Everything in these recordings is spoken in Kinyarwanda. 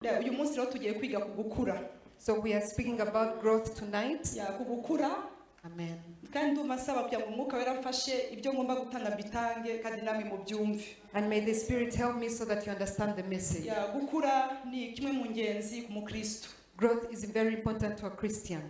uyu munsi rero tugiye kwiga kugukura. So we are speaking about growth tonight. Kugukura. Amen. Kandi ndumva nsaba kugira ngo umwuka wera mfashe ibyo ngomba gutanga bitange kandi namwe mu byumve. And may the Spirit help me so that you understand the message. Gukura ni kimwe mu ngenzi ku mukristo. Growth is very important to a Christian.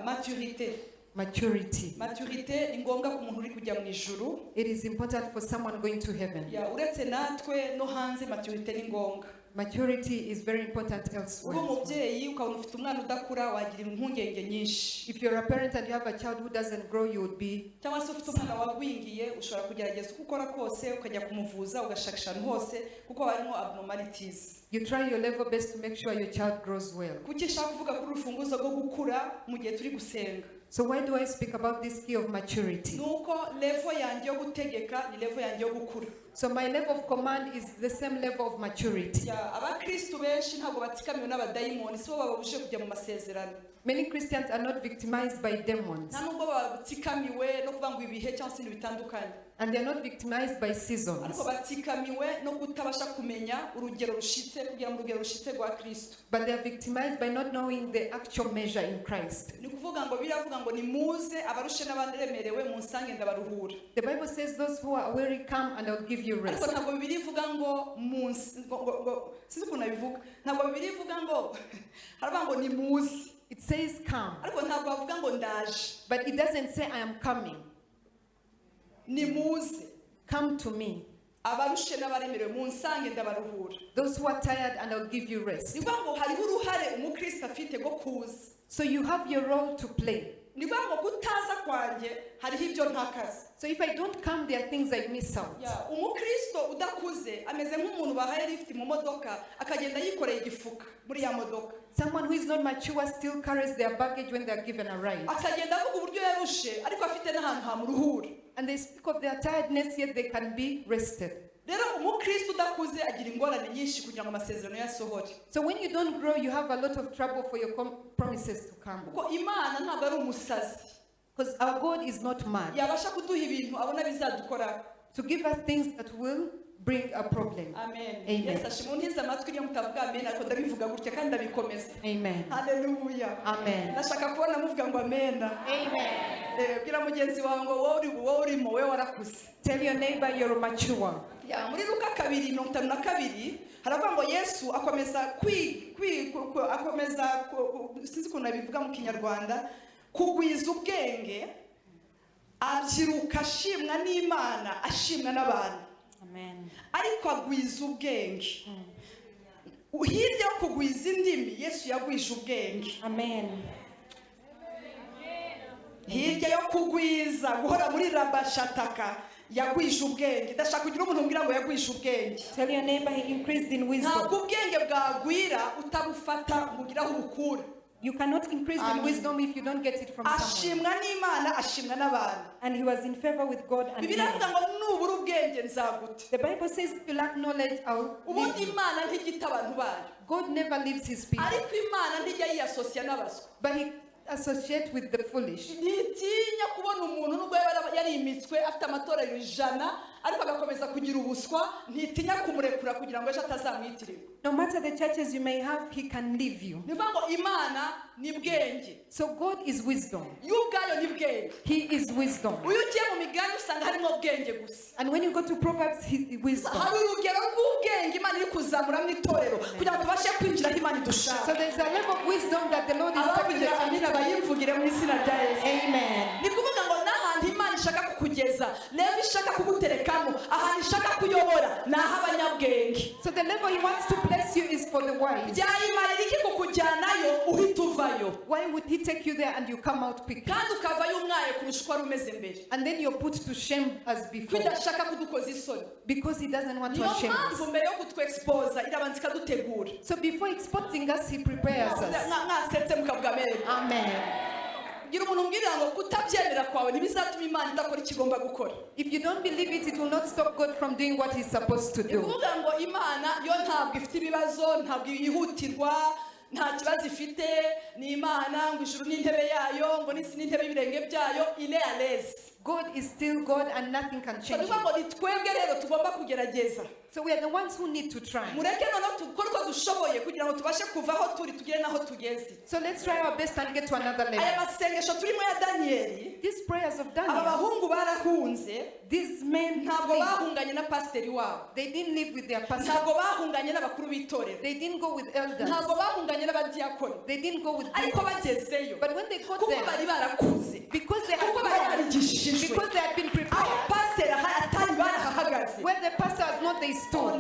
Maturité. Maturity. Maturité ni ngombwa ku muntu uri kujya mu ijuru. It is important for someone going to heaven. Uretse natwe no hanze maturité ni ngombwa. Maturity is very important elsewhere. Umubyeyi ukabona ufite umwana udakura wagira impungenge nyinshi. If you're a parent and you have a child who doesn't grow, you would be. Cyangwa se ufite umwana wagwingiye ushobora kugerageza uko ukora kose ukajya kumuvuza ugashakisha hose kuko harimo abnormalities. You try your level best to make sure your child grows well. Kuki nshaka kuvuga kuri urufunguzo rwo gukura mu gihe turi gusenga. So why do I speak about this key of maturity? Nuko level yanjye yo gutegeka ni level yanjye yo gukura. So my level of command is the same level of maturity. Abakristo benshi ntabwo batsikamiwe n'abadayimoni sibo babuje kujya mu masezerano. Many Christians are not victimized by demons. Nta nubwo batsikamiwe no kuvuga ngo ibihe cyangwa se bitandukanye. And they are not victimized by seasons. Ariko batsikamiwe no kutabasha kumenya urugero rushitse kugira ngo urugero rushitse rwa Kristo. But they are victimized by not knowing the actual measure in Christ. Ni kuvuga ngo biravuga ngo ni muze abarushe n'abanderemerewe mu nsange ndabaruhura. The Bible says those who are weary come and I'll give you rest. Ariko ntabwo Bibiliya ivuga ngo sinzi ukuntu bivuga. Ntabwo Bibiliya ivuga ngo haravuga ngo ni muze. It says come. Ariko ntabwo bavuga ngo ndaje. But it doesn't say I am coming. Ni muze. Come to me. Abarushe n'abaremerewe mu nsange ndabaruhura. Those who are tired and I'll give you rest. Niba ngo hariho uruhare umukristo afite go kuza. So you have your role to play. Niba ngo kutaza kwanjye hariho ibyo ntakaza. So if I don't come, there are things I miss out. Umukristo udakuze ameze nk'umuntu bahaye lift mu modoka akagenda yikoreye igifuka muri ya modoka. Someone who is not mature still carries their baggage when they are given a ride. Akagenda avuga uburyo yarushe ariko afite n'ahantu hamuruhura. And they speak of their tiredness yet they can be rested. Rero umukristo udakuze agira ingorane nyinshi kugira ngo amasezerano yasohore. So when you don't grow, you have a lot of trouble for your promises to come. Kuko Imana ntabwo ari umusazi. Because our God is not mad. Yabasha kuduha ibintu abona bizadukora. To give us things that will bring a problem. Amen. Amen. Yes, ashimuni amatwi niyo mutavuga amen ariko ndabivuga gutya kandi ndabikomeza. Amen. Hallelujah. Amen. Nashaka kubona muvuga ngo amen. Amen. Bwira mugenzi wawe ngo wowe urimo wewe warakuze. Tell your neighbor you're mature. Muri Luka 2:52 haravuga ngo Yesu akomeza akomeza sinzi ukuntu abivuga mu Kinyarwanda kugwiza ubwenge abyiruka ashimwa n'Imana ashimwa n'abantu. Amen. Ariko agwiza ubwenge. Hirya yo kugwiza indimi Yesu yagwije ubwenge. Amen. Hirya yo kugwiza guhora muri rabashataka yagwije ubwenge. Ndashaka kugira umuntu umbwira ngo yagwije ubwenge. Tell your neighbor he increased in wisdom. Ntabwo ubwenge bwagwira utabufata ngugiraho ubukura. You cannot increase in wisdom if you don't get it from someone. Ashimwa n'Imana ashimwa n'abantu. And he was in favor with God and Bibiliya ivuga ngo nubura ubwenge nzagute. The Bible says if you lack knowledge, I'll ubundi Imana ntigita abantu bayo. God never leaves his people. Ariko Imana ntijya yiyasosiya n'abaswa. But he associates with the foolish. Ntitinya kubona umuntu nubwo yari imitswe afite amatorero 100 ariko agakomeza kugira ubuswa ntitinya kumurekura kugira ngo ejo atazamwitirira. No matter the churches you may have, he can leave you. Nivuga ngo Imana ni bwenge. So God is wisdom. Y'ubwayo ni bwenge. He is wisdom. Uyu ugiye mu migani usanga harimo ubwenge gusa. And when you go to Proverbs, he is wisdom. Hari urugero rw'ubwenge Imana iri kuzamura mu itorero kugira ngo tubashe kwinjira aho Imana idushaka. So there's a level of wisdom that the Lord is taking the Amina bayimvugire mu izina rya Yesu. Amen. Ni kuvuga ngo n'ahantu Imana ishaka kukugeza, rero ishaka kuguterekamo, ahantu ishaka kuyobora naho abanyabwenge. So the level he wants to place you is for the wise. Byayimarira iki kukujyanayo uhita uvayo? Why would he take you there and you come out quickly? Kandi ukavayo umwaye kurusha uko wari umeze mbere. And then you're put to shame as before. Kwidashaka kudukoza isoni. Because he doesn't want to shame us. Mbere yo kutwexpose irabanza ikadutegura. So before exposing us, he prepares us. Mwasetse mukavuga amen. Amen. Gira umuntu umbwira ngo kutabyemera kwawe ntibizatuma Imana idakora ikigomba gukora. If you don't believe it, it will not stop God from doing what he's supposed to do. Kuvuga ngo Imana yo ntabwo ifite ibibazo, ntabwo yihutirwa, nta kibazo ifite, ni Imana ngo ijuru n'intebe yayo, ngo n'isi n'intebe y'ibirenge byayo, il est à l'aise. God is still God and nothing can change Ngo ni twebwe rero tugomba kugerageza. So we are the ones who need to try. mureke noneho dukore uko dushoboye kugira ngo tubashe kuva aho turi tugere n'aho tugeze. So let's try our best and get to another aya level. masengesho turimo ya daniyeli, These prayers of aba Daniel, bahungu barahunze, these men ntabwo flee. bahunganye na pasiteri wabo, They didn't live with their pastor. ntabwo bahunganye n'abakuru b'itorero, They didn't go with elders. ntabwo bahunganye n'abadiyakoni, They didn't go with ariko deacons. bagezeyo But when they got kuko there, bari barakuze, because they kuko bari had barigishijwe, because they had been aho prepared, pasiteri atari barahagaze. where the pastor has not, they stood.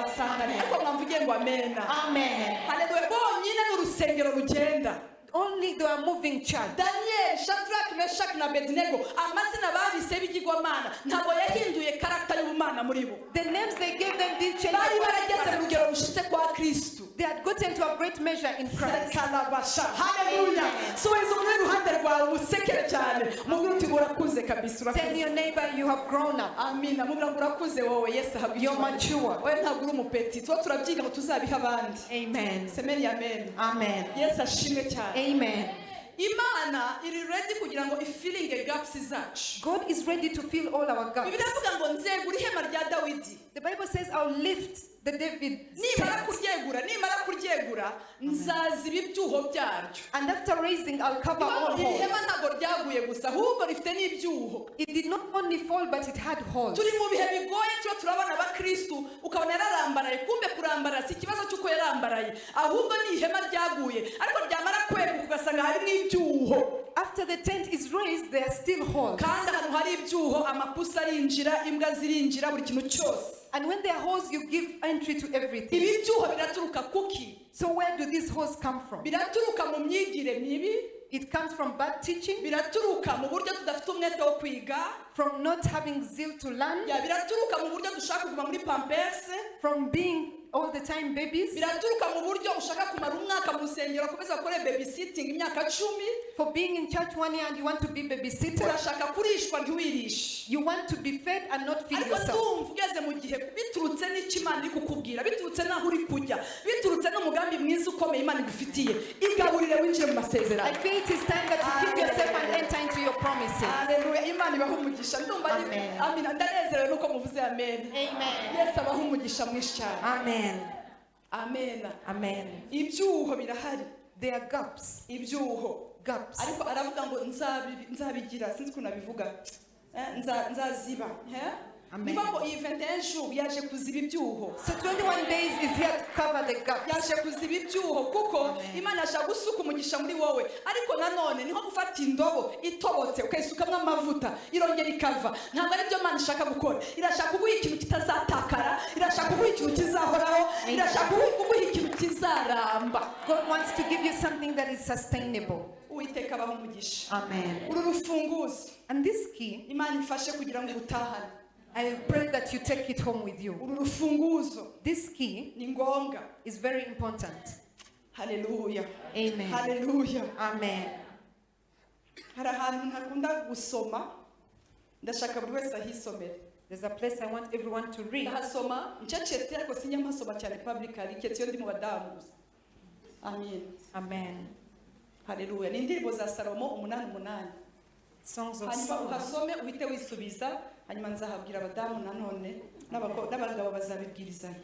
ariko mwamvuge ngo amena. Amen. haleluya. bonyine n'urusengero rugenda. Only they are moving church. Daniel, Shadrach, Meshach na Abednego, amazina babise b'igigwamana ntabwo yahinduye karagita y'ubumana muri bo. The names they gave them didn't change. bari barageze mu rugero rushitse kwa kristo. They had gotten to a great measure in Christ. Kalabasha. haleluya. subiza umwe iruhande rwawe umusekere cyane mubwire uti urakuze kabisa, Tell urakuze. your neighbor you have grown up. amina. mubwira ngo urakuze wowe, yesu ahabwa You're icyubahiro. mature. wowe ntabwo uri umupeti, tuba turabyiga ngo tuzabihe abandi. Amen. semeni amen. Amen. yesu ashimwe cyane. Amen. imana iri ready kugira ngo ifilinge gaps zacu. God is ready to fill all our gaps. bibiliya ivuga ngo nzegura ihema rya dawidi. The Bible says, I'll lift the David nimara tent, kuryegura nzaziba ibyuho byaryo. and after raising, I'll cover all iri hema holes. ntabwo ryaguye gusa ahubwo rifite n'ibyuho. It did not only fall, but it had holes. turi mu bihe bigoye tuba turabona abakristu ukabona yararambaraye, kumbe kurambara si ikibazo cy'uko yarambaraye ahubwo ni ihema ryaguye, ariko ryamara kweguka ugasanga harimo ibyuho. After the tent is raised, there are still holes. kandi ahantu hari ibyuho amapusi arinjira, imbwa zirinjira, buri kintu cyose. And when there are holes, you give entry to everything. ibi byuho biraturuka kuki? So where do these holes come from? biraturuka mu myigire mibi, It comes from bad teaching, biraturuka mu buryo tudafite umwete wo kwiga, from not having zeal to learn, biraturuka mu buryo dushaka kuguma muri pampers, from being all the time babies, biraturuka mu buryo ushaka kumara umwaka mu rusengero ukomeza gukora babysitting imyaka 10, for being in church 1 year and you want to be babysitter. urashaka kurishwa ntiwirishe. You want to be fed and not feed ariko yourself. ndumva ugeze mu gihe biturutse n'icyo Imana iri kukubwira, biturutse n'aho uri kujya, biturutse n'umugambi mwiza ukomeye Imana igufitiye, igaburire winjire mu I masezerano. feel it is time that you feed yourself and enter into your promises. Haleluya. Imana ibaha umugisha. ndumva ari Amen. amina. ndanezerewe nuko muvuze amen. Amen. yesu abaha umugisha mwinshi cyane. Amen. amen. Amen. ibyuho birahari, There are gaps. ibyuho, Gaps. ariko aravuga ngo nzabigira, sinzi ukuntu abivuga, nzaziba. Amen. niba ngo iyi 21 jours yaje kuziba ibyuho, So 21 days is here to cover the gaps. yaje kuziba ibyuho kuko Amen. Imana yashaka gusuka umugisha muri wowe, ariko nanone niho gufata indobo itobotse ukayisukamo amavuta irongera ikava. ntabwo ari byo Imana ishaka gukora. irashaka kuguha ikintu kitazatakara, irashaka kuguha ikintu kizahoraho, irashaka kuguha ikintu kizaramba. God wants to give you something that is sustainable. uwiteka abaha umugisha. Amen. uru rufunguzo And this key, Imana ifashe kugira ngo ubutahane. I pray that you take it home with you. uru rufunguzo This key ni ngombwa. is very important. haleluya. Amen. haleluya. Amen. hari ahantu ntakunda gusoma, ndashaka buri wese ahisomere. There's a place I want everyone to read. ndahasoma ncecetse ariko sinyamasoma cyane publicly, keretse iyo ndi mu badamu gusa. amen. Amen. haleluya. ni indirimbo za Salomo 8:8. Songs of hanyuma Solomon. uhasome uhite wisubiza, hanyuma nzahabwira abadamu nanone n'abagabo bazabibwirizanya.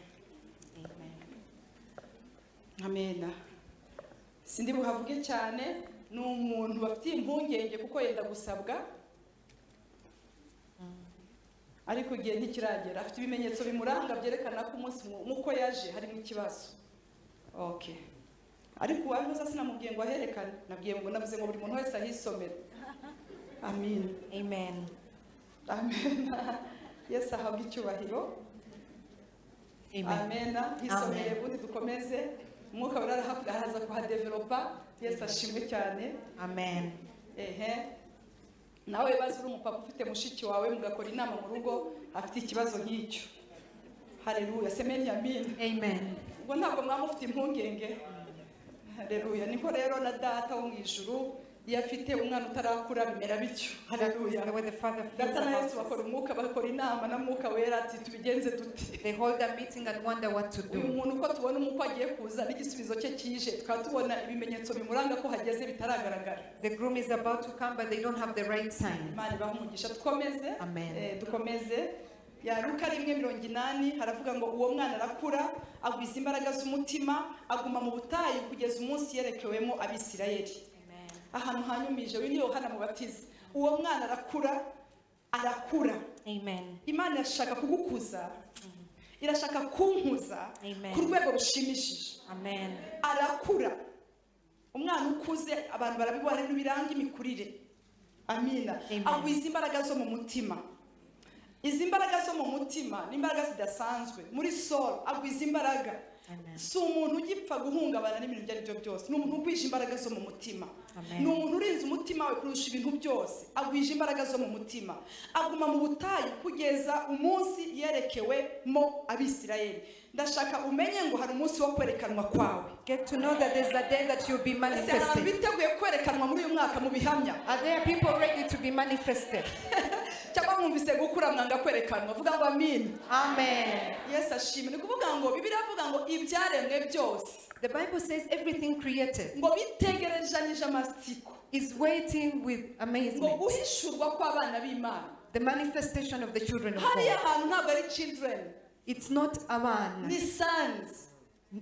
amen. sindi buhavuge cyane, ni umuntu bafitiye impungenge kuko yenda gusabwa, ariko igihe ntikiragera, afite ibimenyetso bimuranga byerekana ko umunsi muko yaje harimo ikibazo. okay. ariko uwabivuze sinamubwiye ngo aherekane, nabwiye ngo navuze ngo buri muntu wese ahisomere. amen. Amen. amen. yesu ahabwa icyubahiro. Amen. amen. hisomere ubundi dukomeze, umwuka wera araza kuhadevelopa. yesu ashimwe cyane. Amen. nawe bazi uri umupapa ufite mushiki wawe mugakora inama mu rugo afite ikibazo nk'icyo. haleluya. semeni amen. Amen. ubwo ntabwo mwaba mufite impungenge. haleluya. niko rero na data wo mu ijuru iyo afite umwana utarakura bimera bityo. haleluya. The way the Father feels data na yesu about bakora us. umwuka, bakora inama na mwuka wera ati tubigenze dute. They hold a meeting and wonder what to uyu do. muntu uko tubona umukwe agiye kuza n'igisubizo cye kije, tukaba tubona ibimenyetso bimuranga ko hageze bitaragaragara. The groom is about to come, but they don't have the right sign. Imana ibaha umugisha. dukomeze. Amen. dukomeze. ya Luka 1:80 haravuga ngo uwo mwana arakura agwiza imbaraga z'umutima aguma mu butayu kugeza umunsi yerekewemo Abisirayeli. Ahantu hanyumije uyu ni Yohana Mubatiza. Uwo mwana arakura. Amen. Imana irashaka kugukuza. Irashaka kunkuza ku rwego rushimishije. Amen. Arakura. Umwana ukuze abantu barabibona n'ibiranga imikurire. Amina. Agwiza imbaraga zo mu mutima. Izi mbaraga zo mu mutima ni imbaraga zidasanzwe. Muri soul agwiza imbaraga. Si umuntu ugipfa guhungabana n'ibintu ibyo ari byo byose. Ni umuntu ugwije imbaraga zo mu mutima. Ni umuntu urinze umutima we kurusha ibintu byose. Agwije imbaraga zo mu mutima. Aguma mu butayu kugeza umunsi yerekewemo Abisirayeli. Ndashaka umenye ngo hari umunsi wo kwerekanwa kwawe. Get to know that there's a day that you'll be manifested. Biteguye kwerekanwa muri uyu mwaka mu bihamya. Are there people ready to be manifested? Cyangwa mwumvise gukura mwanga kwerekanwa vuga ngo amen. Amen. Yes, ashimwe. Ni kuvuga ngo Bibiliya avuga ngo ibyaremwe byose. The Bible says everything created Ngo bitegerejanije amatsiko. is waiting with Ngo amazement. guhishurwa kw'abana b'Imana. The manifestation of the children of Hariya God. hantu ntabwo ari children. It's not a man. Ni sons.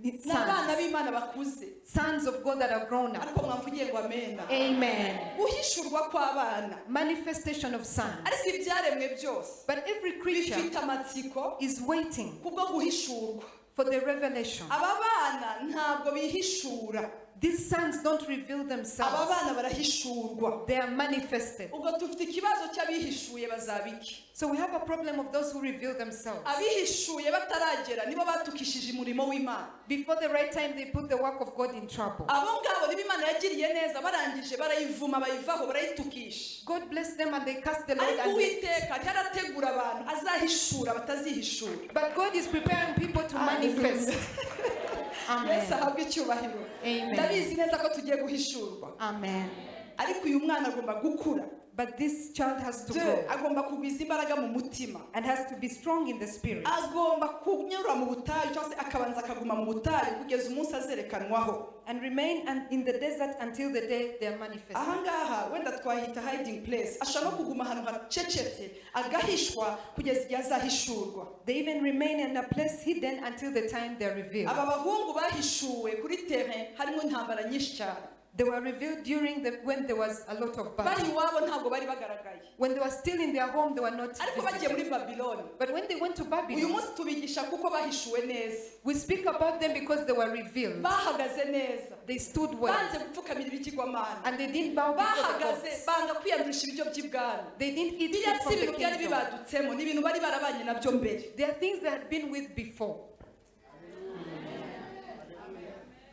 It's Ni abana sons. b'Imana bakuze. Sons of God that are grown up. Ariko mwamvugiye ngo amena. Amen. Guhishurwa kw'abana. Manifestation of sons. Ariko ibyaremwe byose But every creature bifite amatsiko is waiting kubwo guhishurwa. for the revelation. Aba bana ntabwo bihishura. These sons don't reveal Aba themselves. bana barahishurwa. They are manifested. Ubwo dufite ikibazo cy'abihishuye bazabiki. So we have a problem of those who reveal themselves. Abihishuye bataragera nibo batukishije umurimo w'Imana. Before the right time, they put the work of God in trouble. Abo ngabo nibo Imana yagiriye neza barangije barayivuma bayivaho barayitukisha. God bless them and they cast the Lord Ariko and they... Uwiteka cyarategura abantu azahishura batazihishura. But God is preparing people to manifest. Yesu Amen. ahabwe icyubahiro. Amen. Ndabizi neza ko tugiye guhishurwa. Amen. Ariko uyu mwana agomba gukura. But this child has to Je, grow agomba kugwiza imbaraga mu mutima. and has to be strong in the spirit. Agomba kunyura mu butayu cyangwa se akabanza akaguma mu butayu kugeza umunsi azerekanwaho. And remain in the desert until the day they are manifested. Ahangaha wenda twahita hiding place. Ashaka no kuguma ahantu hacecetse agahishwa kugeza igihe azahishurwa. They even remain in a place hidden until the time they are revealed. Aba bahungu bahishuwe kuri terrain harimo intambara nyinshi cyane. They were revealed when there was a lot of Bari battle. iwabo ntabwo bari bagaragaye. When they were still in their home, they were not Ariko bagiye visible. muri Babylon. But when they went to Uyu Babylon, munsi tubigisha kuko bahishuwe neza. we speak about them because they were revealed. Bahagaze neza. They stood well. Banze gupfukamira ibigirwamana. And they didn't bow before the Bahagaze gods. banga kwiyandurisha ibiryo by'ibwami. They didn't eat Biriya food si from the ibintu byari kingdom. bibadutsemo ni ibintu bari barabanye nabyo mbere. There are things they had been with before.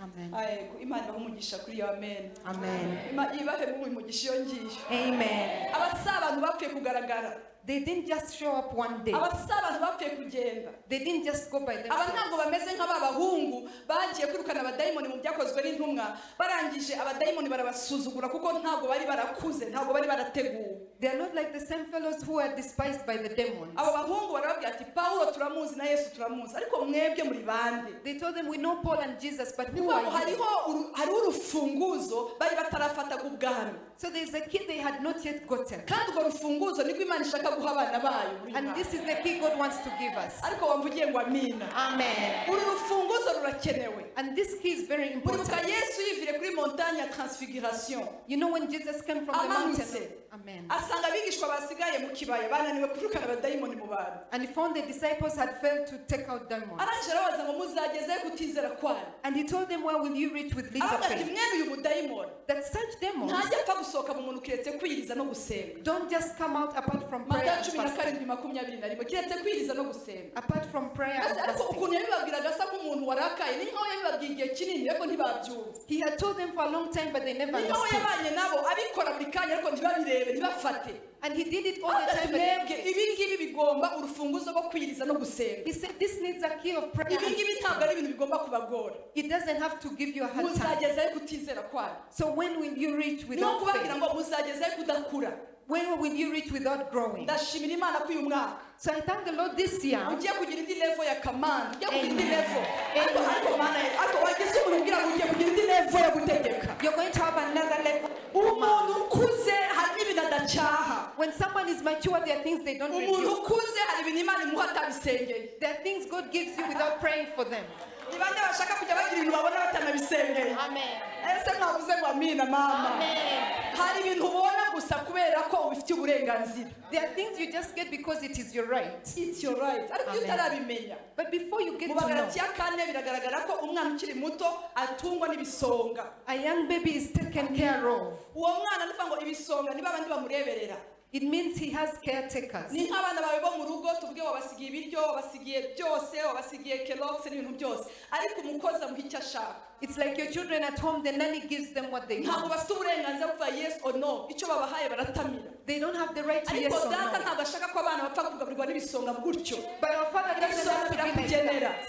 Amen. Ayego Imana ibahe umugisha kuri iyo amen. Amen. Ibahe mu umugisha iyo ngiyo. Amen. Abasa abantu bapfuye kugaragara. They didn't just show up one day. Abasa abantu bapfuye kugenda. They didn't just go by Aba themselves. ntabwo bameze nk'aba bahungu bagiye kwirukana abadayimoni mu byakozwe n'intumwa barangije abadayimoni barabasuzugura kuko ntabwo bari barakuze ntabwo bari barateguwe. They are not like the same fellows who are despised by the demons. Abo bahungu barababwira ati Paulo turamuzi na Yesu turamuzi ariko mwebwe muri bande. They told them, we know Paul and Jesus, but who Kuko are you? hariho urufunguzo bari batarafata kubwami. So there's a key they had not yet gotten. Kandi urwo rufunguzo niko Imana ishaka guha abana bayo. And this is the key God wants to give us. Ariko wamvugiye ngo amina. Amen. Uru rufunguzo rurakenewe. And this key is very important. Uribuka Yesu yivire kuri montagne ya transfiguration. You know when Jesus came from the mountain, Amen, Asanga abigishwa basigaye mu kibaya bananiwe kwirukana abadayimoni mu bantu. and he found the disciples had failed to take out demons. Arangije arabaza ngo muzageze kutizera kwanyu. And he told them, where will you reach with little Aravuga ati faith? mwene uyu mudayimoni That such demons ntajya apfa gusohoka mu muntu kiretse kwiyiriza no gusenga. don't just come out apart from prayer Matayo and 17:21 fasting. kiretse kwiyiriza no gusenga. Apart from prayer and Ariko fasting. ukuntu yabibabwiraga asa nk'umuntu warakaye ni nkaho yabibabwiye igihe kinini ariko ntibabyumva. He had told them for a long time, but they never Ni nkaho understood. yabanye nabo abikora buri kanya ariko ntibabirebe ntibafate. And he did it all the time, but Mwebwe they- ibi ngibi bigomba urufunguzo rwo kwiyiriza no gusenga. he said this needs a key of prayer. Ibi And ngibi ntabwo ari ibintu bigomba kubagora. it doesn't have to give you a hard time. Muzagezayo kutizera kwanyu. So when will you reach Niho without kubabwira faith? ngo muzagezayo kudakura. When will you reach without growing? Ndashimira Imana ko uyu mwaka So I thank the Lord this year. ugiye kugira indi level ya command, ugiye kugira indi Amen. level. Amen. Ariko Mana, ariko wagize umuntu ubwira ngo ugiye kugira indi level yo gutegeka. You're going to have another level. Umuntu ukuze hari ibintu adacyaha. When someone is mature, there are things they don't umuntu reveal. ukuze hari ibintu imana imuha atabisengeye. There are things God gives you without praying for them. Ni bande bashaka kujya bagira ibintu babona batanabisengeye. Amen. Ese mwavuze ngo amina mama. Amen. Hari ibintu ubona gusa kubera ko ubifitiye uburenganzira. There are things you just get because it is your right. It's your right. Ariko iyo Amen. utarabimenya. But before you get Mu to know, Bagalatiya 4 biragaragara ko umwana ukiri muto atungwa n'ibisonga. a young baby is taken care of. Uwo mwana nuvuga ngo ibisonga niba abandi bamureberera. It means he has caretakers. Ni nk'abana bawe bo mu rugo tuvuge wabasigiye ibiryo, wabasigiye byose, wabasigiye Kellogg's n'ibintu byose. Ariko umukozi amuha icyo ashaka. It's like your children at home, the nanny gives them what they Ntabwo want. bafite uburenganzira bwo kuvuga yes or no. Icyo babahaye baratamira. They don't have the right to yes Ariko or data no. ntabwo ashaka ko abana bapfa kugaburirwa n'ibisonga gutyo. But our Father doesn't Ibisonga have to be like birakugenera. that.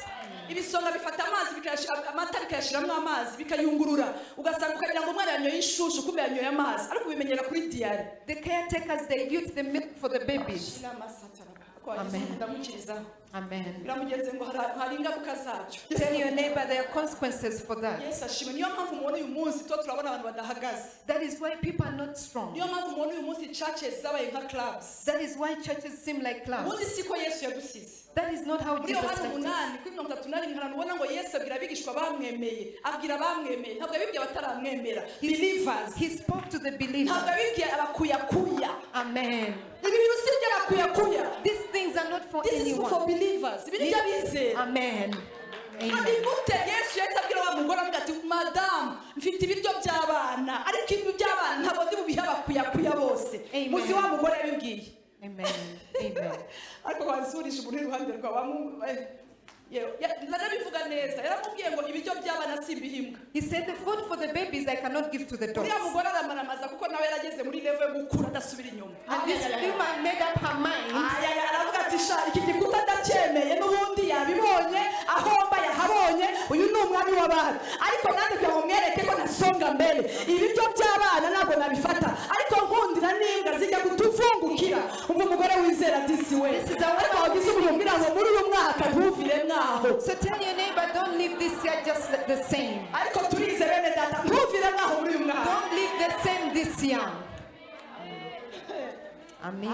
Ibisonga bifata amazi amata bikayashiramo amazi bikayungurura ugasanga ukagira ngo umwana yanyoye ishushu kumbe yanyoye amazi ariko ubimenyera kuri diary. The caretakers dilute the milk for the babies. Amen. Ndamukirizaho. Amen. Biramugenze ngo hari ingaruka zacyo. Tell your neighbor there are consequences for that. Yes, ashimwe. Niyo mpamvu mubona uyu munsi to turabona abantu badahagaze. That is why people are not strong. Niyo mpamvu mubona uyu munsi churches zabaye nka clubs. That is why churches seem like Ubundi clubs. siko Yesu yadusize. That is not how Muri Jesus Yohana left us. 8 kuri 31 harano ubona ngo Yesu abwira abigishwa bamwemeye, abwira bamwemeye, ntabwo abibwiye bataramwemera. Believers. He spoke to the Ntabwo believers. abibwiye abakuyakuya. Amen. Ibi bintu si by'abakuyakuya. These things are not for This is for anyone. believers. Ibi ni by'abizera. Amen. Kandi Amen. gute Yesu yahise abwira wa mugore avuga ati madamu mfite ibiryo by'abana ariko ibi by'abana ntabwo ndi bubihe abakuyakuya bose. Amen. Muzi wa mugore yabibwiye. Amen. Amen. Ariko wansurisha umuntu iruhande rwawe narabivuga neza yaramubwiye ngo ibiryo by'abana si ibihimbwa. He said the food for the babies I cannot give to the dogs. Uriya mugore aramaramaza kuko nawe yarageze muri level yo gukura adasubira inyuma. And this woman made up her mind. Aravuga ati sha iki gikuta ndacyemeye n'ubundi yabibonye ahomba yahabonye uyu ni umwami w'abana ariko nanjye kugira ngo mwereke ko nasonga mbere ibiryo by'abana ntabwo nabifata ariko nkundira n'imbwa zijya kutuvungukira umva umugore wizera disi we ariko wagize umubwira ngo muri uyu mwaka ntuvire mwaho. So tell your neighbor, don't live this year just the same. Ariko turize bene data ntuvire mwaho muri uyu mwaka. Don't live the same this year. Amen.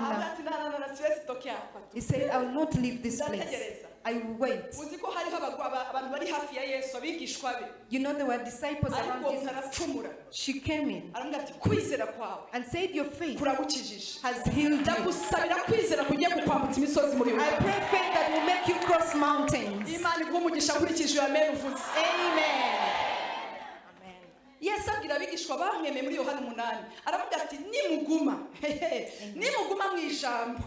He said, I will not leave this place. I will wait. Uzi ko hariho abantu bari hafi ya Yesu abigishwa be. You know, there were disciples Ariko around Jesus. ntarapfumura. She came in Aramubwira ati kwizera kwawe and said, your faith kuragukijije. has healed you. Ndagusabira kwizera kugiye kukwambutsa imisozi muri uyu I mwaka. pray faith that will make you cross mountains. Imana iguhe umugisha nkurikije iyo amen uvuze. Amen. Yesu abwira abigishwa bamwemeye muri Yohana 8 aravuga ati nimuguma mu ijambo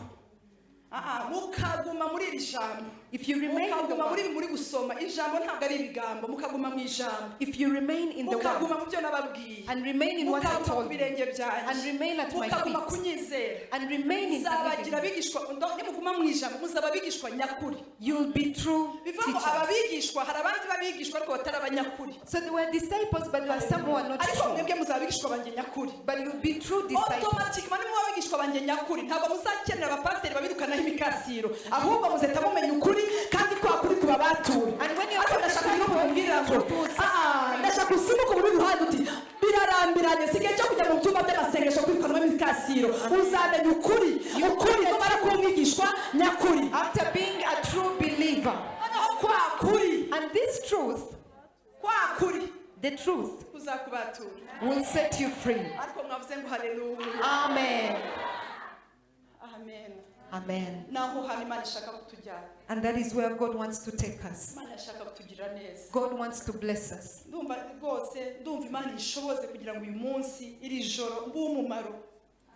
mukaguma muri iri jambo. If you remain in the mukaguma word, muri gusoma ijambo ntabwo ari ibigambo mukaguma mu ijambo. if you remain in the Mukaguma word mu byo nababwiye. and remain in what I Mukaguma ku told you birenge byanjye. and remain at my Mukaguma feet kunyizera. and remain in Muzabagira the abigishwa nimuguma mu ijambo muzaba abigishwa nyakuri. you'll be true Bivuga ngo teachers. ababigishwa hari abandi babigishwa ariko batari abanyakuri. So there were disciples, but there were some who are not Ariko true. mwebwe muzaba abigishwa banjye nyakuri. But you'll be true disciples. Automatically niba abigishwa banjye nyakuri ntabwo muzakenera abapasiteri babirukanaho imikasiro ahubwo muzahita mumenya ukuri kandi kwa kuri kuba batura. And when you're Ariko ndashaka kugira umubwira ngo ndashaka usimuka uri ruhande uti birarambiranye sigaye cyo kujya mu byumba by'amasengesho kwirukanamo imikasiro uzamenya ukuri numara kuba umwigishwa nyakuri. After being a true believer, Noneho kwa kuri and this truth, the truth, kuzakubatura. will set you free. Ariko mwavuze ngo haleluya. Amen. Amen. Amen. Naho hano Imana ishaka kutujyana. And that is where God wants to take us. Imana ishaka kutugira neza. God wants to bless us. Ndumva Imana ishoboze kugira ngo uyu munsi iri joro mbuumumaro.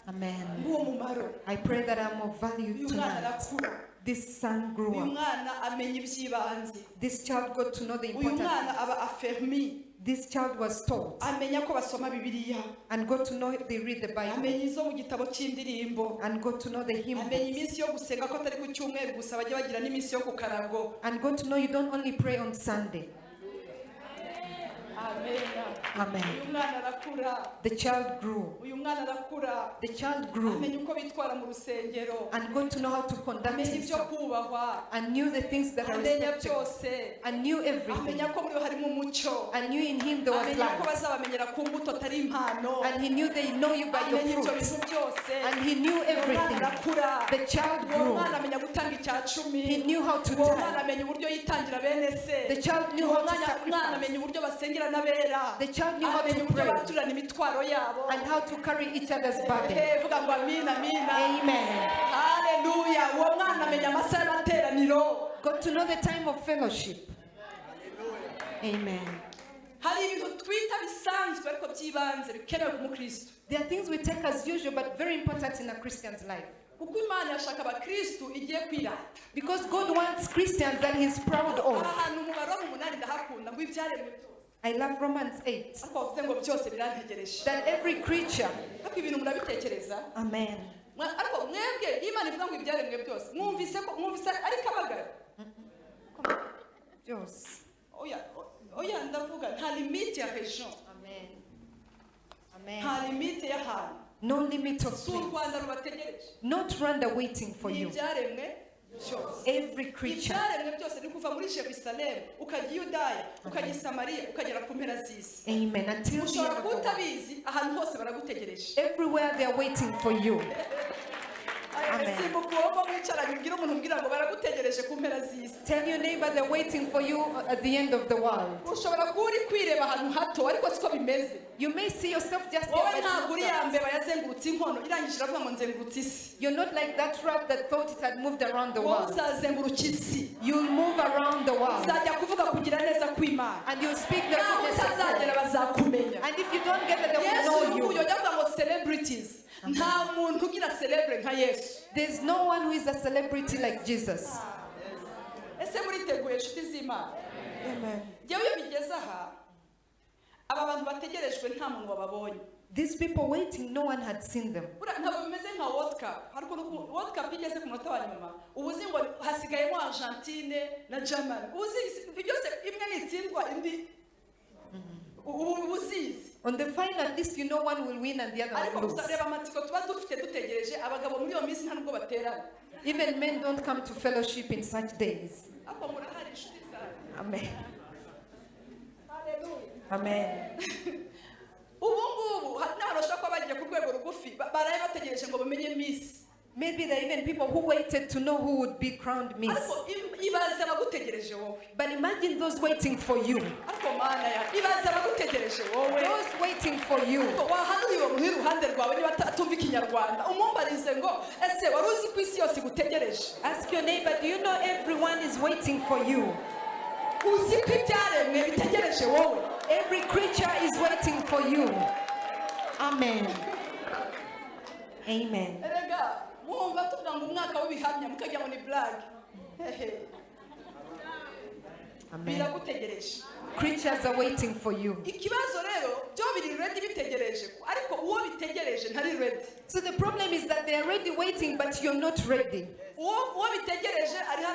Amen. Mbuumumaro. I pray that I'm of value Uyu mwana tonight. arakura. This son grew Uyu up. mwana amenya iby'ibanze. This child got to know the Uyu important mwana things. aba affermi. This child was taught Amenya ko basoma Bibiliya. and got to know they read the Bible Amenya izo mu gitabo cy'indirimbo. and got to know the hymn Amenya books iminsi yo gusenga ko atari ku cyumweru gusa bajya bagira n'iminsi yo ku karago. and got to know you don't only pray on Sunday. Amen. Amen. uyu mwana arakura The child grew. uyu mwana arakura The child grew amenya uko bitwara mu rusengero and got to know how to conduct amenya ibyo himself kubahwa and knew the things that are amenya respected byose and knew everything amenya ko muri we harimo umucyo and knew in him there was amenya ko life bazabamenyera ku mbuto atari impano and he knew they know you by your amenya ibyo fruits bintu byose and he knew uwo mwana everything. arakura The child uwo grew. mwana amenya gutanga icya cumi He knew how to uwo mwana die. amenya uburyo yitangira bene se The child knew uwo how to mwana sacrifice amenya uburyo basengera n'abera The child knew how amenya to uburyo pray baturana imitwaro yabo and how to carry each other's burden. vuga ngo amina amina Amen. haleluya uwo mwana amenya amasaha y'amateraniro Got to know the time of fellowship. Amen. hari ibintu twita bisanzwe ariko by'ibanze bikenewe ku mukristo There are things we take as usual but very important in a Christian's life. kuko imana yashaka abakristo igiye kwirata Because God wants Christians that He's proud aha of. hantu umubare w'umunani ndahakunda ngo ibyaremwe byose I love Romans 8. ariko bavuze ngo byose birantegereje That every creature, ariko ibintu murabitekereza amen. ariko mwebwe iyo imana ivuga ngo ibyaremwe byose mwumvise ari kabagari Just. oya ndavuga nta limite ya region Amen. nta Amen. limite y'ahantu No limit of si u place. rwanda rubategereje Not Rwanda waiting for ni you. ibyaremwe byose Every creature. ibyaremwe byose ni kuva muri jerusalemu ukajya i yudaya ukajya i samariya ukagera ku mpera z'isi Amen. Until the ushobora end of kuba the world. utabizi ahantu hose baragutegereje Everywhere they are waiting for you. Amen. simbuka uwo mwicaranye ubwira umuntu ubwira ngo baragutegereje ku mpera z'isi Tell your neighbor they're waiting for you at the end of the world. ushobora kuba uri kwireba ahantu hato ariko siko bimeze You may see yourself just wowe there, but ntabwo uri it's ya not mbeba yazengurutse inkono irangije iravuga ngo nzengurutse isi that. You're not like that rat that thought it had moved around the wowe world. uzazenguruka isi You'll move around the world uzajya kuvuga kugira neza kw'imana and you'll speak the nawe goodness of utazagera God. bazakumenya And if you don't get it, they will yesu know uyu you. yajya avuga ngo celebrities nta muntu ugira celebre nka yesu There's no one who is a celebrity like Jesus. ese muriteguye inshuti z'imana Amen. njyewe iyo bigeze aha aba bantu bategerejwe nta muntu wababonye These people waiting, no one had seen them. ntabwo bimeze nka world cup hari ukuntu world cup igeze ku munota wa nyuma uba uzi ngo hasigayemo argentine na germany uba uzi byose imwe nitsindwa indi uba uzizi On the final, at least you know one will win and the other ariko will lose. gusa reba amatsiko tuba dufite dutegereje abagabo muri iyo minsi nta nubwo baterana Even men don't come to fellowship in such days. ariko murahari inshuti zanjye Amen. haleluya Amen. ubu ngubu hari n'abantu bashobora kuba bagiye ku rwego rugufi baraye bategereje ngo bamenye miss Maybe there are even people who waited to know who would be crowned Miss. ariko ibaze abagutegereje wowe But imagine those waiting for you. ariko mana ya ibaze abagutegereje wowe Those waiting for you. wahanuriye uwo muntu iruhande rwawe niba atumva ikinyarwanda umumbarize ngo ese wari uzi ko isi yose igutegereje Ask your neighbor, do you know everyone is waiting for you? uzi ko ibyaremwe bitegereje wowe Every creature is waiting for you. Amen. Amen. erega mwumva tuvuga ngo umwaka w'ibihamya mukagira ngo ni blague hehe Amen. biragutegereje Creatures are waiting for you. ikibazo rero byo biri ready bitegereje ariko uwo bitegereje ntari ready So the problem is that they are already waiting, but you're not ready. uwo bitegereje ariho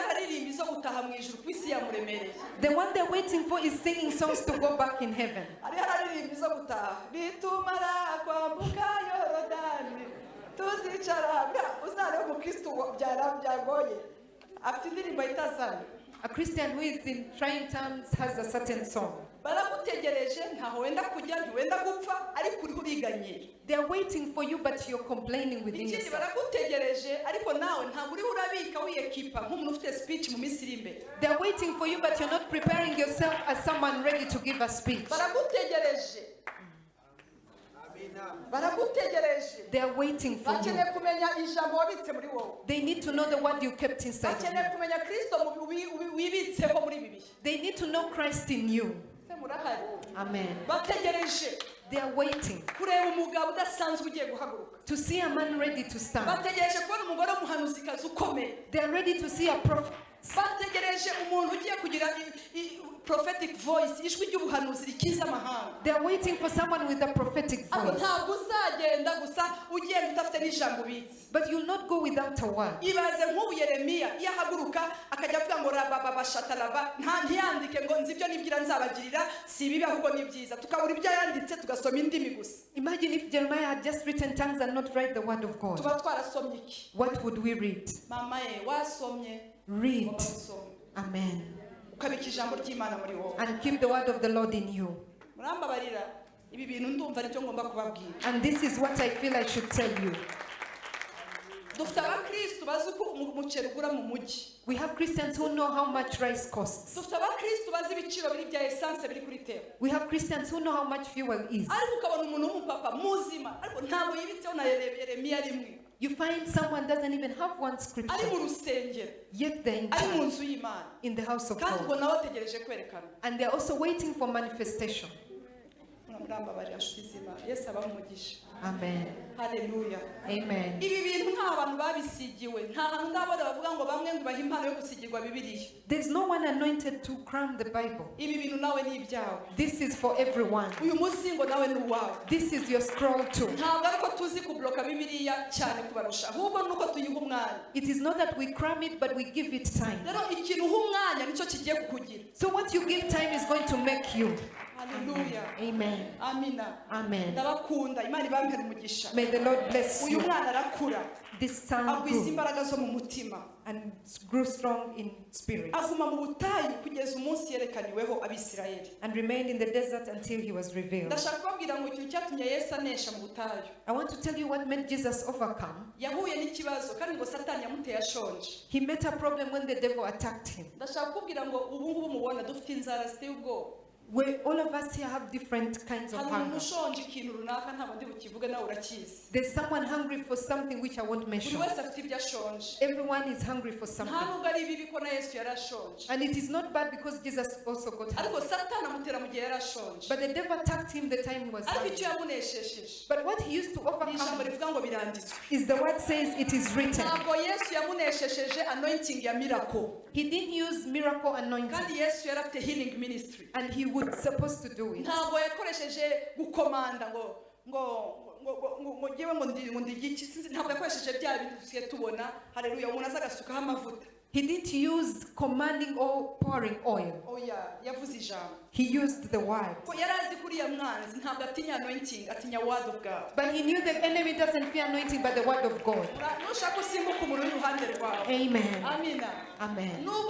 araririmba izo gutaha mu ijuru ku isi yamuremereye The one they're waiting for is singing songs to go back in heaven. ariho araririmba izo gutaha bitumara kwambuka yorodani tuzicara uzareba umukristo byagoye afite indirimbo itazana A Christian who is in trying times has a certain song. baragutegereje ntaho wenda kujya ntiwenda gupfa ariko uriho uriganyira They're waiting for you, but you're complaining within ikindi yourself. baragutegereje ariko nawe ntabwo uriho urabika wiyekipa nk'umuntu ufite speech mu minsi iri imbere They're waiting for you, but you're not preparing yourself as someone ready to give a speech. baragutegereje baragutegereje They're waiting for you. bakeneye kumenya ijambo wabitse muri wowe They need to know the word you kept inside of bakeneye you. kumenya kristo wibitseho muri ibi bihe They need to know Christ in you. se murahari Amen. bategereje They are waiting kureba umugabo udasanzwe ugiye guhaguruka to see a man ready to stand. bategereje kubona umugore w'umuhanuzikazi ukomeye They are ready to see a prophet bategereje umuntu ugiye kugira prophetic voice, ijwi ry'ubuhanuzi rikiza amahanga. They are waiting for someone with a prophetic voice. Ntabwo uzagenda gusa ugenda udafite n'ijambo ubitse. But you'll not go without a word. Ibaze nk'ubu Yeremiya iyo ahaguruka akajya avuga ngo rabababashataraba ntiyandike ngo nzi ibyo nibwira nzabagirira si ibibi ahubwo ni byiza, tukabura ibyo yanditse tugasoma indimi gusa. Imagine if Jeremiah had just written tongues and not write the word of God. Tuba twarasomye iki? What would we read? Mama wasomye. Read. Amen. Ukabika ijambo ry'Imana muri wowe. And keep the word of the Lord in you. Murambabarira ibi bintu ndumva aribyo ngomba kubabwira. And this is what I feel I should tell you. Dufite abakristo bazi uko umuceri ugura mu mujyi. We have Christians who know how much rice costs. Dufite abakristo bazi ibiciro biri bya essence biri kuri tera. We have Christians who know how much fuel is. Ariko ukabona umuntu w'umupapa muzima ariko ntabwo yibitseho na Yeremiya rimwe. You find someone doesn't even have one scripture. Ari mu rusengero. Yet they're in the house of kandi ubwo God. nawe ategereje kwerekana. And they're also waiting for manifestation. Murambabarira shizima. Yesu abamugisha. Amen. Hallelujah. Amen. Ibi bintu nta bantu babisigiwe. Nta hantu ndabona bavuga ngo bamwe ngo bahimpano yo gusigirwa Bibiliya. There's no one anointed to cram the Bible. Ibi bintu nawe ni ibyawe. This is for everyone. Uyu muzingo nawe ni uwawe. This is your scroll too. Ntabwo ariko tuzi kubloka Bibiliya cyane kubarusha. Ahubwo nuko tuyiha umwanya. It is not that we cram it, but we give it time. Rero ikintu uha umwanya nicyo kigiye kukugira. So what you give time is going to make you. Hallelujah. Amen. Amina. Amen. Ndabakunda. Imana ibampere umugisha. May the Lord bless you. Uyu mwana arakura. This son agwiza grew imbaraga zo mu mutima and grew strong in spirit aguma mu butayu kugeza umunsi yerekaniweho Abisirayeli and remained in the desert until he was revealed. Ndashaka kubabwira ngo ikintu cyatumye Yesu anesha mu butayu. I want to tell you what made Jesus overcome. Yahuye n'ikibazo kandi ngo Satani yamuteye ashonje. He met a problem when the devil attacked him. Ndashaka kubabwira ngo ubu ngubu mubona dufite inzara ziteye ubwoba. Where all of us here have different kinds of hunger. There's someone hungry for something which I won't mention. Everyone is hungry for something. And it is not bad because Jesus also got hungry. But the devil attacked him the time he was hungry. But what he used to overcome is the word says it is written. He didn't use miracle anointing. And he was supposed to do it. He didn't use commanding or pouring oil. Oh yeah, he used the word. But he knew the enemy doesn't fear anointing but the word of God. Amen. Amen. No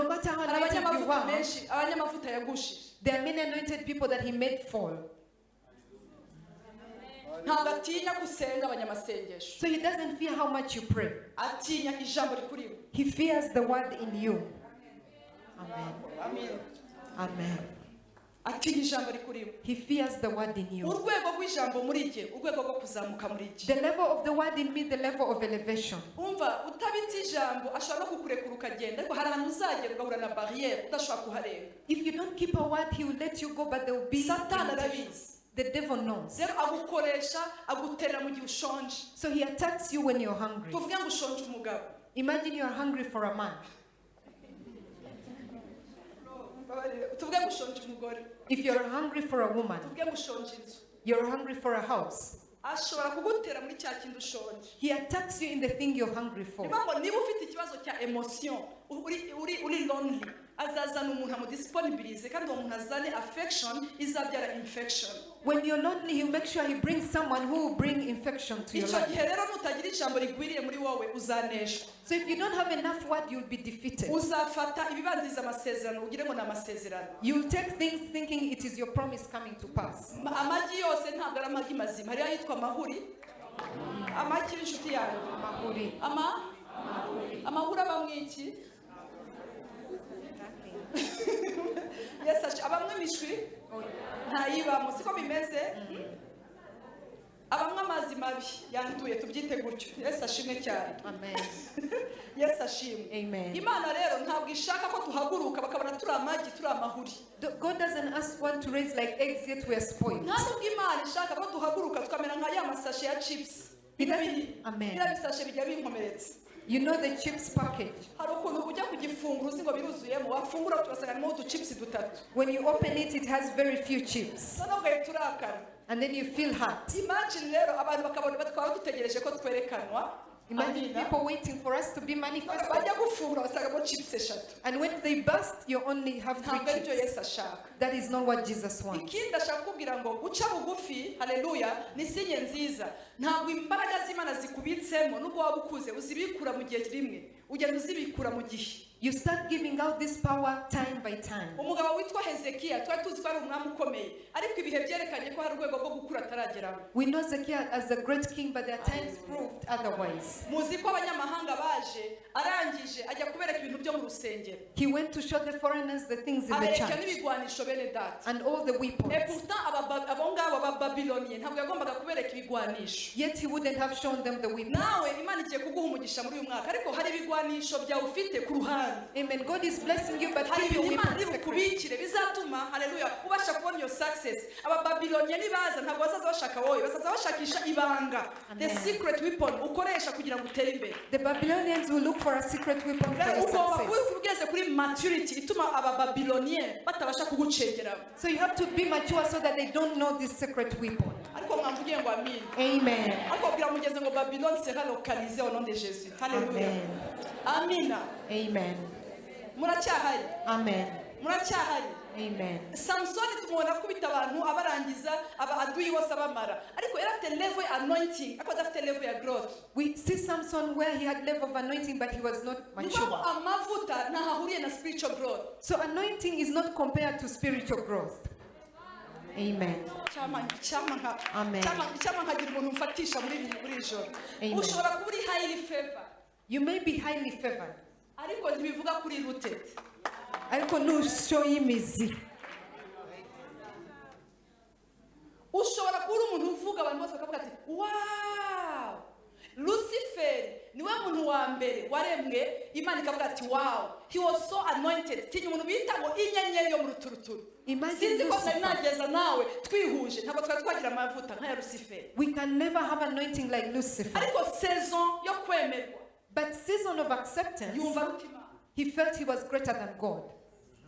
matter how anointed you are, there are many anointed people that he made fall. So he doesn't fear how much you pray. He fears the word in you. Amen. Amen. He fears the word in you. The level of the word in me, the level of elevation. If you don't keep a word, he will let you go, but there will be the devil knows. So he attacks you when you're hungry. Imagine you're hungry for a man. If you're hungry for a woman, you're hungry for a house. He attacks you in the thing you're hungry for. When you're lonely, he'll make sure he brings someone who will bring infection to your life. So if you don't have enough word, you'll be defeated. You'll take things thinking it is your promise coming to pass. Yes, abamwe mishwi ntayibamo siko bimeze abamwe amazi mabi yanduye tubyite gutyo. Yesu ashimwe cyane. Amen. Yesu ashimwe. Amen. Imana rero ntabwo ishaka ko tuhaguruka bakabona turi amagi turi amahuri. God doesn't ask one to raise like eggs yet we are spoiled. Ntabwo Imana ishaka ko tuhaguruka tukamera nka ya masashe ya chips. He doesn't. Amen. biriya bisashe bijya binkomeretsa. You know the chips package. Hari ukuntu ujya kugifungura uzi ngo biruzuyemo wafungura tugasanga harimo uduchips dutatu. When you open it, it has very few chips. Noneho ugahita urakara. And then you feel hurt. Imagine rero abantu bakabona batwara dutegereje ko twerekanwa. Imagine people waiting for us to be manifested. Bajya gufungura basangamo chips eshatu. And when they burst, you only have 3 Ntabwo aribyo chips. Yesu ashaka. That is not what Jesus wants. Ikindi ashaka kubwira ngo guca bugufi, haleluya, ni sinye nziza. Ntabwo imbaraga z'Imana zikubitsemo nubwo waba ukuze uzibikura mu gihe rimwe. Ugenda uzibikura mu gihe. You start giving out this power time by time. Umugabo witwa Hezekiya twari tuzi ko ari umwami ukomeye ariko ibihe byerekanye ko hari urwego rwo gukura atarageraho. We know Hezekiah as a great king, but there are times proved otherwise. Muzi ko abanyamahanga baje arangije ajya kubereka ibintu byo mu rusengero. He went to show the foreigners the things in the Abereka church n'ibigwanisho bene data. and all the weapons. Pourtant abo ngabo b'Ababiloniye ntabwo yagombaga kubereka ibigwanisho. Yet he wouldn't have shown them the weapons. Nawe Imana igiye kuguha umugisha muri uyu mwaka ariko hari ibigwanisho byawe ufite ku ruhande. Amen. God is blessing you, but Hari keep your Imana weapons iri secret. bukubikire bizatuma haleluya ubasha kubona your success. Ababiloniye nibaza ntabwo bazaza bashaka wowe bazaza bashakisha ibanga. The secret weapon ukoresha kugira ngo utere imbere. The Babylonians will look for a secret weapon for your success. Ugeze kuri maturity ituma Ababiloniye batabasha kugucengera. So you have to be mature so that they don't know this secret weapon. Ariko mwamvugiye ngo amen. Amen. Ariko bwira mugeze ngo Babylone sera localisée au nom de Jésus. Haleluya. Amina. Amen. Muracyahari. Amen. Muracyahari. Amen. Samson tumubona kubita abantu abarangiza abaduyi bose abamara ariko yari afite level anointing ariko adafite level ya growth. We see Samson where he had level of anointing, but he was not mature. Amavuta ntahahuriye na spiritual growth. So anointing is not compared to spiritual growth. Amen. Amen. Cyama nkagira umuntu umfatisha muri ijoro. Amen. Ushobora kuba uri highly favored. You may be highly favored. Ariko ntibivuga kuri rooted. Ariko ntushoye imizi. Ushobora kuba uri umuntu uvuga abantu bose bakavuga ati wow, Lucifer niwe muntu wa mbere waremwe Imana ikavuga ati wow, he was so anointed. Tinya umuntu bita ngo inyenyeri yo mu ruturuturu. Sinzi ko nari nageza nawe twihuje ntabwo twari twagira amavuta nka ya Lucifer. We can never have anointing like Lucifer. Ariko saison yo kwemerwa. But season of acceptance, Yumva rutima. he felt he was greater than God.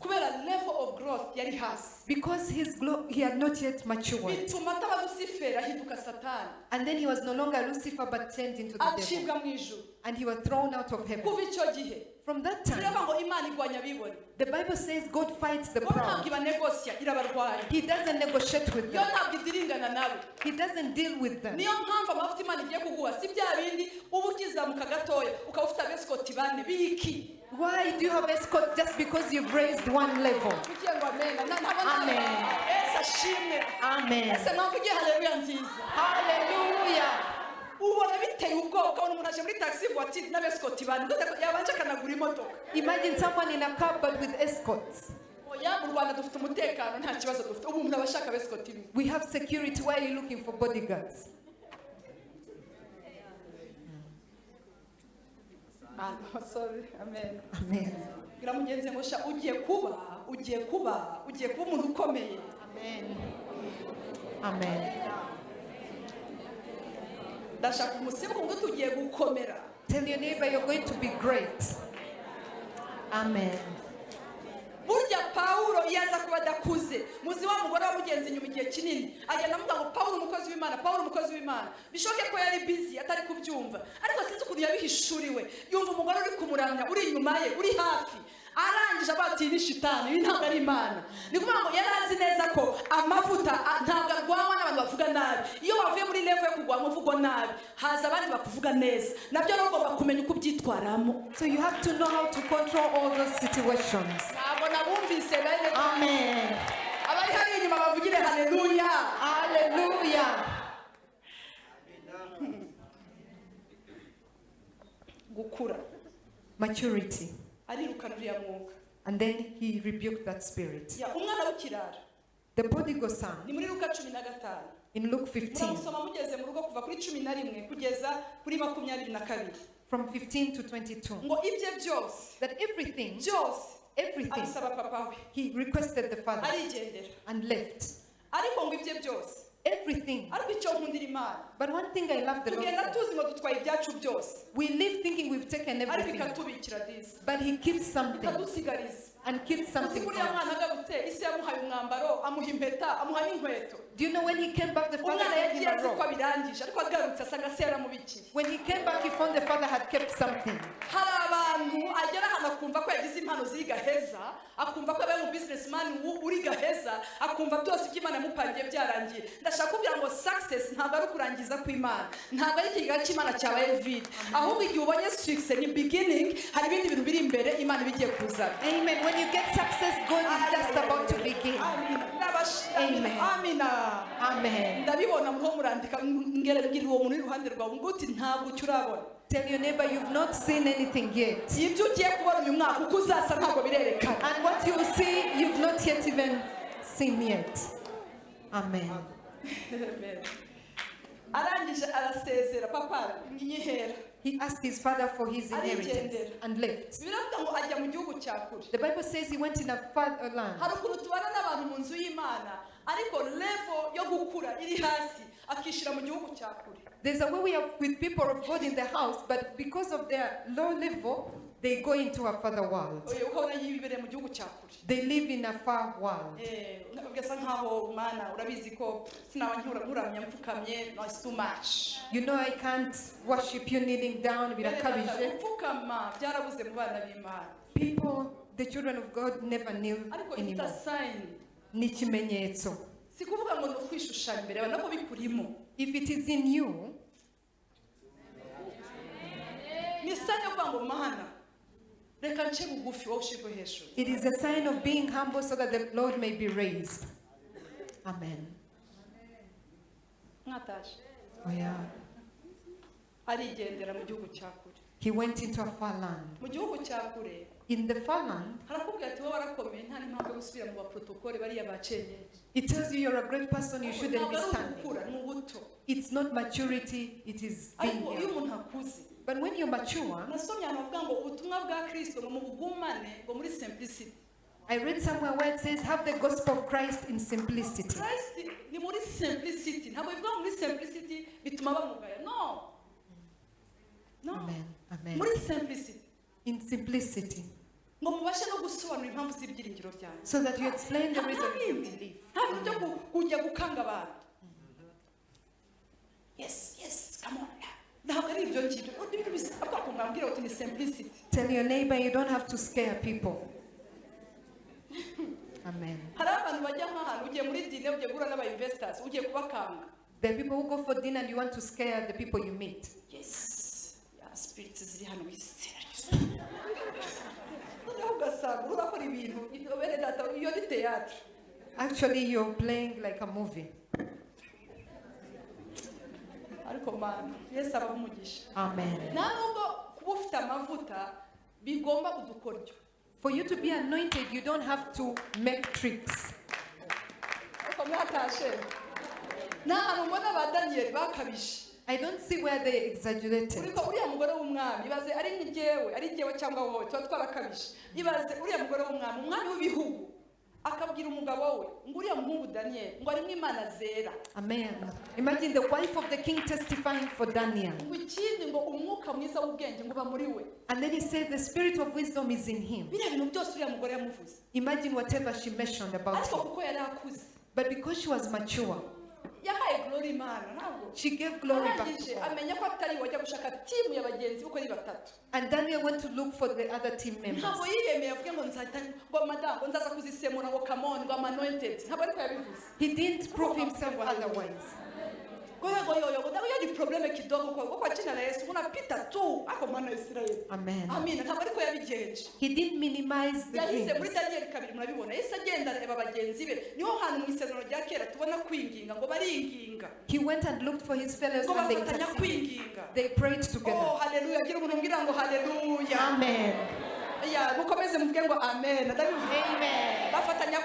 Kubera level of growth yari hasi. Because he had not yet matured. Bituma ataba Lucifer ahinduka Satani. And then he was no longer Lucifer but turned into the devil. Acibwa mu ijuru. And he was thrown out of heaven. Kuva icyo gihe. From that time, Biraba ngo Imana igwanya bibone. the Bible says God fights the Ngo proud. ntabwo ibanegosia irabarwanya. He doesn't negotiate with Yo them. ntabwo idiringana nabo. He doesn't deal with them. Niyo mpamvu amavuta Imana igiye kuguha si bya bindi uba ukizamuka gatoya ukaba ufite abescoti bane biki. Why do you have escorts just because you've raised one level? Kugira ngo amen. Amen. Esa shimwe. Amen. Esa navugiye haleluya nziza. Hallelujah. Ubona biteye ubwoba ukabona umuntu aje muri taxi voiture n'abescoti bane yabanje akanagura imodoka. Imagine someone in a car but with escorts. Oya mu Rwanda dufite umutekano nta kibazo dufite. Ubu umuntu abashaka abescoti bimwe. We have security. Why are you looking for bodyguards? Sorry. Amen. Amen. Gira mugenzi ngo sha ugiye kuba umuntu ukomeye. Amen. Amen. Ndashaka umusibuko ngo tugiye gukomera. Tell your neighbor you're going to be great. Amen. Burya Paulo yaza kuba dakuze muzi wa mugore wamugenzi nyuma igihe kinini agenda amuga ngo Paulo umukozi w'Imana bishoke ko yari busy atari kubyumva ariko sinzi ukuntu yabihishuriwe yumva umugore uri kumuramya uri inyuma ye uri hafi arangije abati ni shitani ni ntabwo ari Imana ni kuvuga ngo yari azi neza ko amavuta ntabwo arwanywa n'abantu bavuga nabi iyo wavuye muri level yo kugwanywa uvugo nabi haza abandi bakuvuga neza nabyo no ugomba kumenya uko byitwaramo. So you have to know how to control all those situations. Amen. Abari hari inyuma bavugire haleluya. Hallelujah. Gukura. Maturity. Arirukana uriya mwuka. And then he rebuked that spirit. Ya umwana w'ikirara. The prodigal son. Ni muri Luka 15. In Luke 15. Muramusoma mugeze mu rugo kuva kuri 11 kugeza kuri 22. From 15 to 22. Ngo ibye byose. That everything. Everything. Abisaba papa we. He requested the father. Arigendera. And left. Ariko ngo ibye byose. everything. But one thing I love the Lord for, we live thinking we've taken everything, but He keeps something and keeps something for us. Do you know when he came back, the father gave him a robe? When he came back, he found the father had kept something. Amen. When you get success, God is just about to begin. Amen. Amen. Tell your neighbor you've not seen anything yet. And what you will see, you've not yet even seen yet. Amen. He asked his father for his inheritance and left. The Bible says he went in a far land. There's a way we have with people of God in the house, but because of their low level, they go into a further world. They live in a far world. You know, I can't worship you kneeling down. People, the children of God, never kneel anymore. If it is in you, it is a sign of being humble so that the Lord may be raised. Amen. Oh, yeah. He went into a far land. In the far land, it tells you you're a great person, you shouldn't be standing. It's not maturity, it is being young. But when you mature, I read somewhere where it says, have the gospel of Christ in simplicity. No. Amen. Amen. In simplicity. So that you explain the reason you believe. Yes, come on. Tell your neighbor you don't have to scare people. Amen. There are people who go for dinner and you want to scare the people you meet. Yes. Spirits. Actually, you're playing like a movie. Amen. For you to be anointed, you don't have to make tricks. I don't see where they exaggerated. Amen. Imagine the wife of the king testifying for Daniel. And then he said the spirit of wisdom is in him. Imagine whatever she mentioned about him. But because she was mature, she gave glory back to God. And Daniel went to look for the other team members. He didn't prove himself otherwise. Amen. He didn't minimize the dreams. He went and looked for his fellows and they prayed together. Oh, hallelujah. Amen.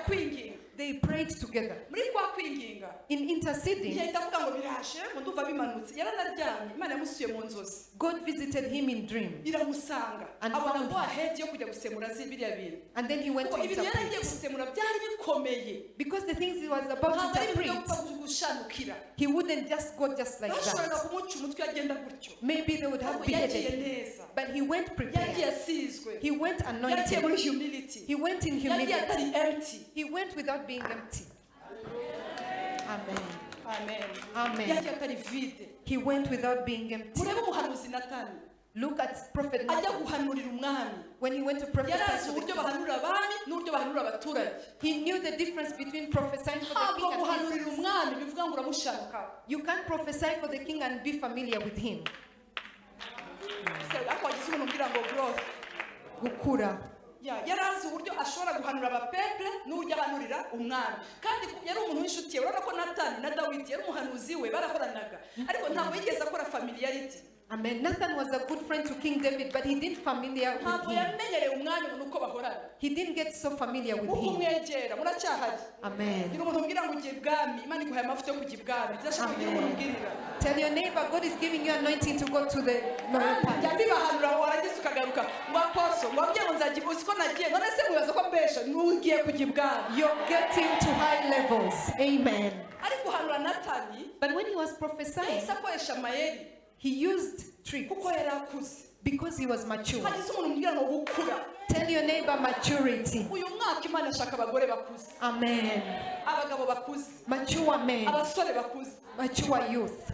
Amen. they prayed together. In interceding, God visited him in dream. And found him. And then he went to interpret. Because the things he was about to interpret, he wouldn't just go just like that. Maybe they would have beheaded. But he went prepared. He went anointed. He went in humility. He went without being empty. Amen. Amen. Amen. He went without being empty. Look at Prophet Nathan. When he went to prophesy to the king, he knew the difference between prophesying for the king and his sons. You can't prophesy for the king and be familiar with him. Gukura. yarazi uburyo ashobora guhanura abapeple n'uburyo ahanurira umwami kandi yari umuntu w'inshuti ye urabona ko Natani na Dawidi yari umuhanuzi we barahoranaga ariko ntabwo yigeze akora familiarity. Amen. Nathan was a good friend to King David, but he didn't familiar with him. He didn't get so familiar with him. Amen. Amen. Tell your neighbor, God is giving you anointing to go to the lower part. You're getting to high levels. Amen. But when he was prophesying, he used tricks because he was mature. Tell your neighbor maturity. Amen. Mature men. Mature youth.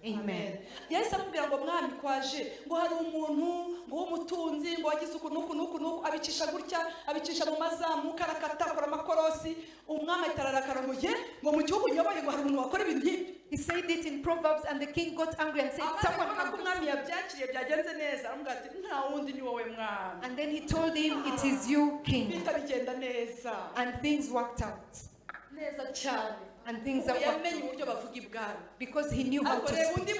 Amen. Yes, amubwira ngo mwami kwaje ngo hari umuntu ngo w'umutunzi ngo wagize ukuntu abicisha gutya abicisha mu mazamuka arakatakora amakorosi umwami atararakaromuye ngo mu gihugu nyoboye ngo hari umuntu wakora ibintu nk'ibyo. He said it in Proverbs and the king got angry and said someone umwami yabyakiriye byagenze neza aramubwira ati nta wundi ni wowe mwami. And then he told him it is you king. Bitagenda neza. And things worked out. Neza cyane. And things are working because he knew how to speak.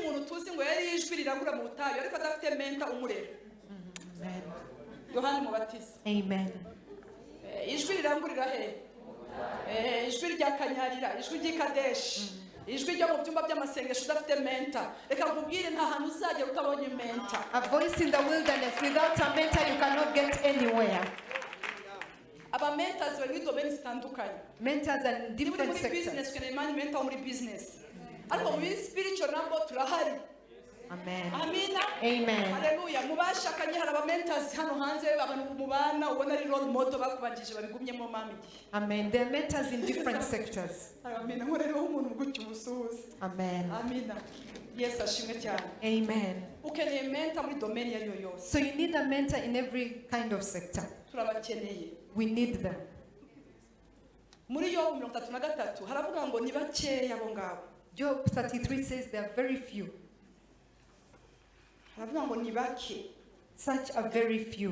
Amen. A voice in the wilderness without a mentor you cannot get anywhere. Mentors are in different sectors. Amen. Amen. Hallelujah. Amen. There are mentors in different sectors. Amen. Amen. So you need a mentor in every kind of sector. We need them. Job 33 says there are very few. Such a very few.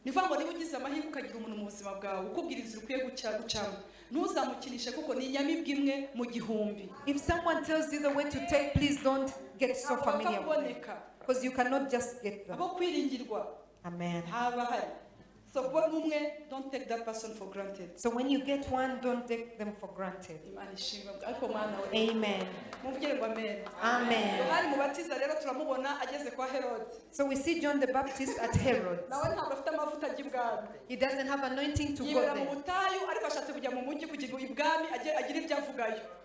Nivuga ngo niba ugize amahirwe ukagira umuntu mu buzima bwawe ukubwira inzira ukwiye gucamo ntuzamukinishe kuko ni inyamibwa imwe mu gihumbi. If someone tells you the way to take, please don't get so familiar with it, because you cannot just get them. Abo kwiringirwa. Amen. So don't take that person for granted. So when you get one, don't take them for granted. Amen. Amen. So we see John the Baptist at Herod. He doesn't have anointing to go there.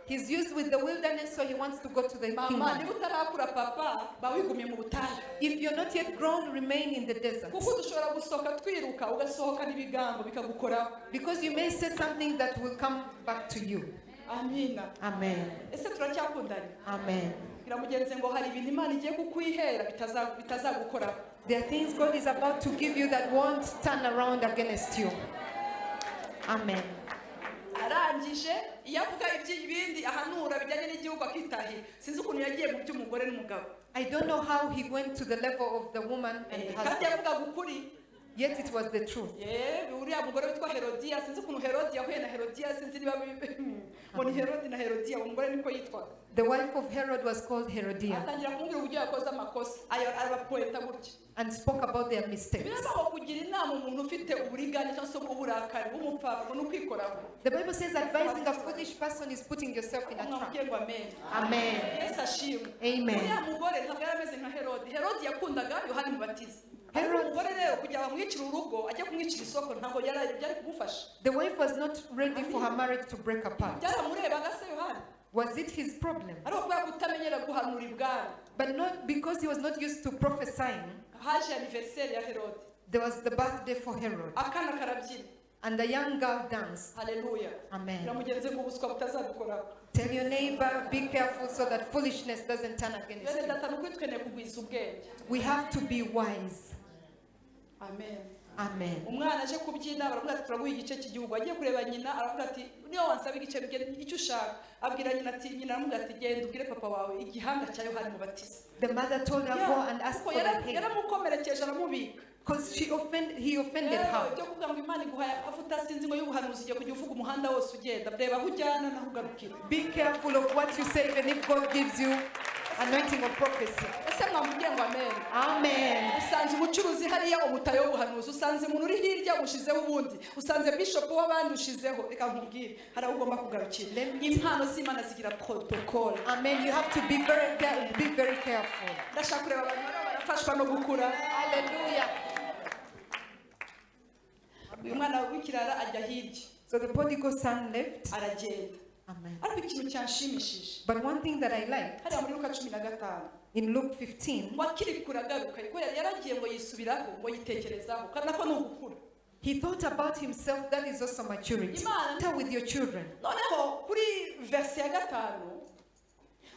He's used with the wilderness, so he wants to go to the kingdom. If you're not yet grown, remain in the desert. Because you may say something that will come back to you. Amen. Amen. Amen. There are things God is about to give you that won't turn around against you. Amen. I don't know how he went to the level of the woman and husband. Yet it was the truth. uriya mugore witwa Herodiya sinzi ukuntu Herodi yahuye na Herodiya sinzi niba ngo ni Herodi na Herodiya umugore niko yitwa. The wife of Herod was called Herodiya. Atangira kumubwira uburyo yakoze amakosa arabapoeta gutya. And spoke about their mistakes. The Bible says advising a foolish person is putting yourself in a trap. Amen. Amen. The wife was not ready for her marriage to break apart. Was it his problem? But not because he was not used to prophesying. There was the birthday for Herod. And the young girl danced. Hallelujah. Amen. Tell your neighbor, be careful so that foolishness doesn't turn against you. We have to be wise. Amen. Amen. Umwana aje kubyina baravuga ati turaguha igice cy'igihugu agiye kureba nyina aravuga ati niyo wansaba igice icyo ushaka abwira nyina ati nyina aravuga ati genda ubwire papa wawe igihanga cya Yohana Umubatiza. The mother told her go and ask for the head. Yaramukomerekeje aramubika. Because he offended her. Cyo kuvuga ngo Imana iguhaye avuta sinzi ngo y'ubuhanuzi igiye kujya uvuga umuhanda wose ugenda reba aho ujyana naho ugarukira. Be careful of what you say even if God gives you anointing of prophecy. Amen. Usanze umucuruzi hariya umutayo w'ubuhanuzi usanze umuntu uri hirya ushizeho ubundi usanze bishop w'abandi ushizeho reka nkubwire hari aho ugomba kugarukira impano z'Imana zigira protocol. Amen. You have to be very careful. Ndashaka kureba abantu barafashwa no gukura. Hallelujah. Uyu mwana w'ikirara ajya hirya. So the prodigal son left. Aragenda. Amen. But one thing that I like in Luke 15, he thought about himself. That is also maturity. Tell with your children.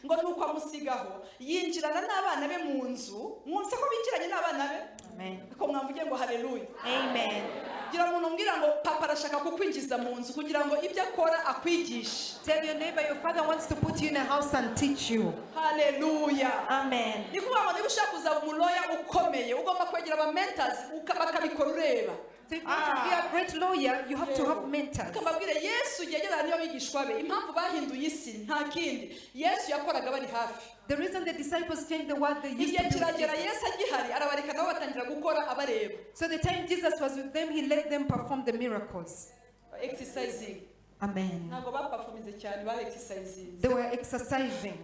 ngo nuko amusigaho yinjirana n'abana be mu nzu munsi ko binjiranye n'abana be. Amen. Ko mwamvuge ngo haleluya. Amen. Gira umuntu mbwira ngo papa arashaka kukwinjiza mu nzu kugira ngo ibyo akora akwigishe. Tell your neighbor your father wants to put you in a house and teach you. Hallelujah. Amen. Nikuvuga ngo niba ushaka kuzaba umuloya ukomeye ugomba kwegera aba mentors bakabikora ureba. So if you want to be a great lawyer, you have to have mentors. The reason the disciples changed the word they used to do. So the time Jesus was with them, he let them perform the miracles. Exercising. Amen. They were exercising.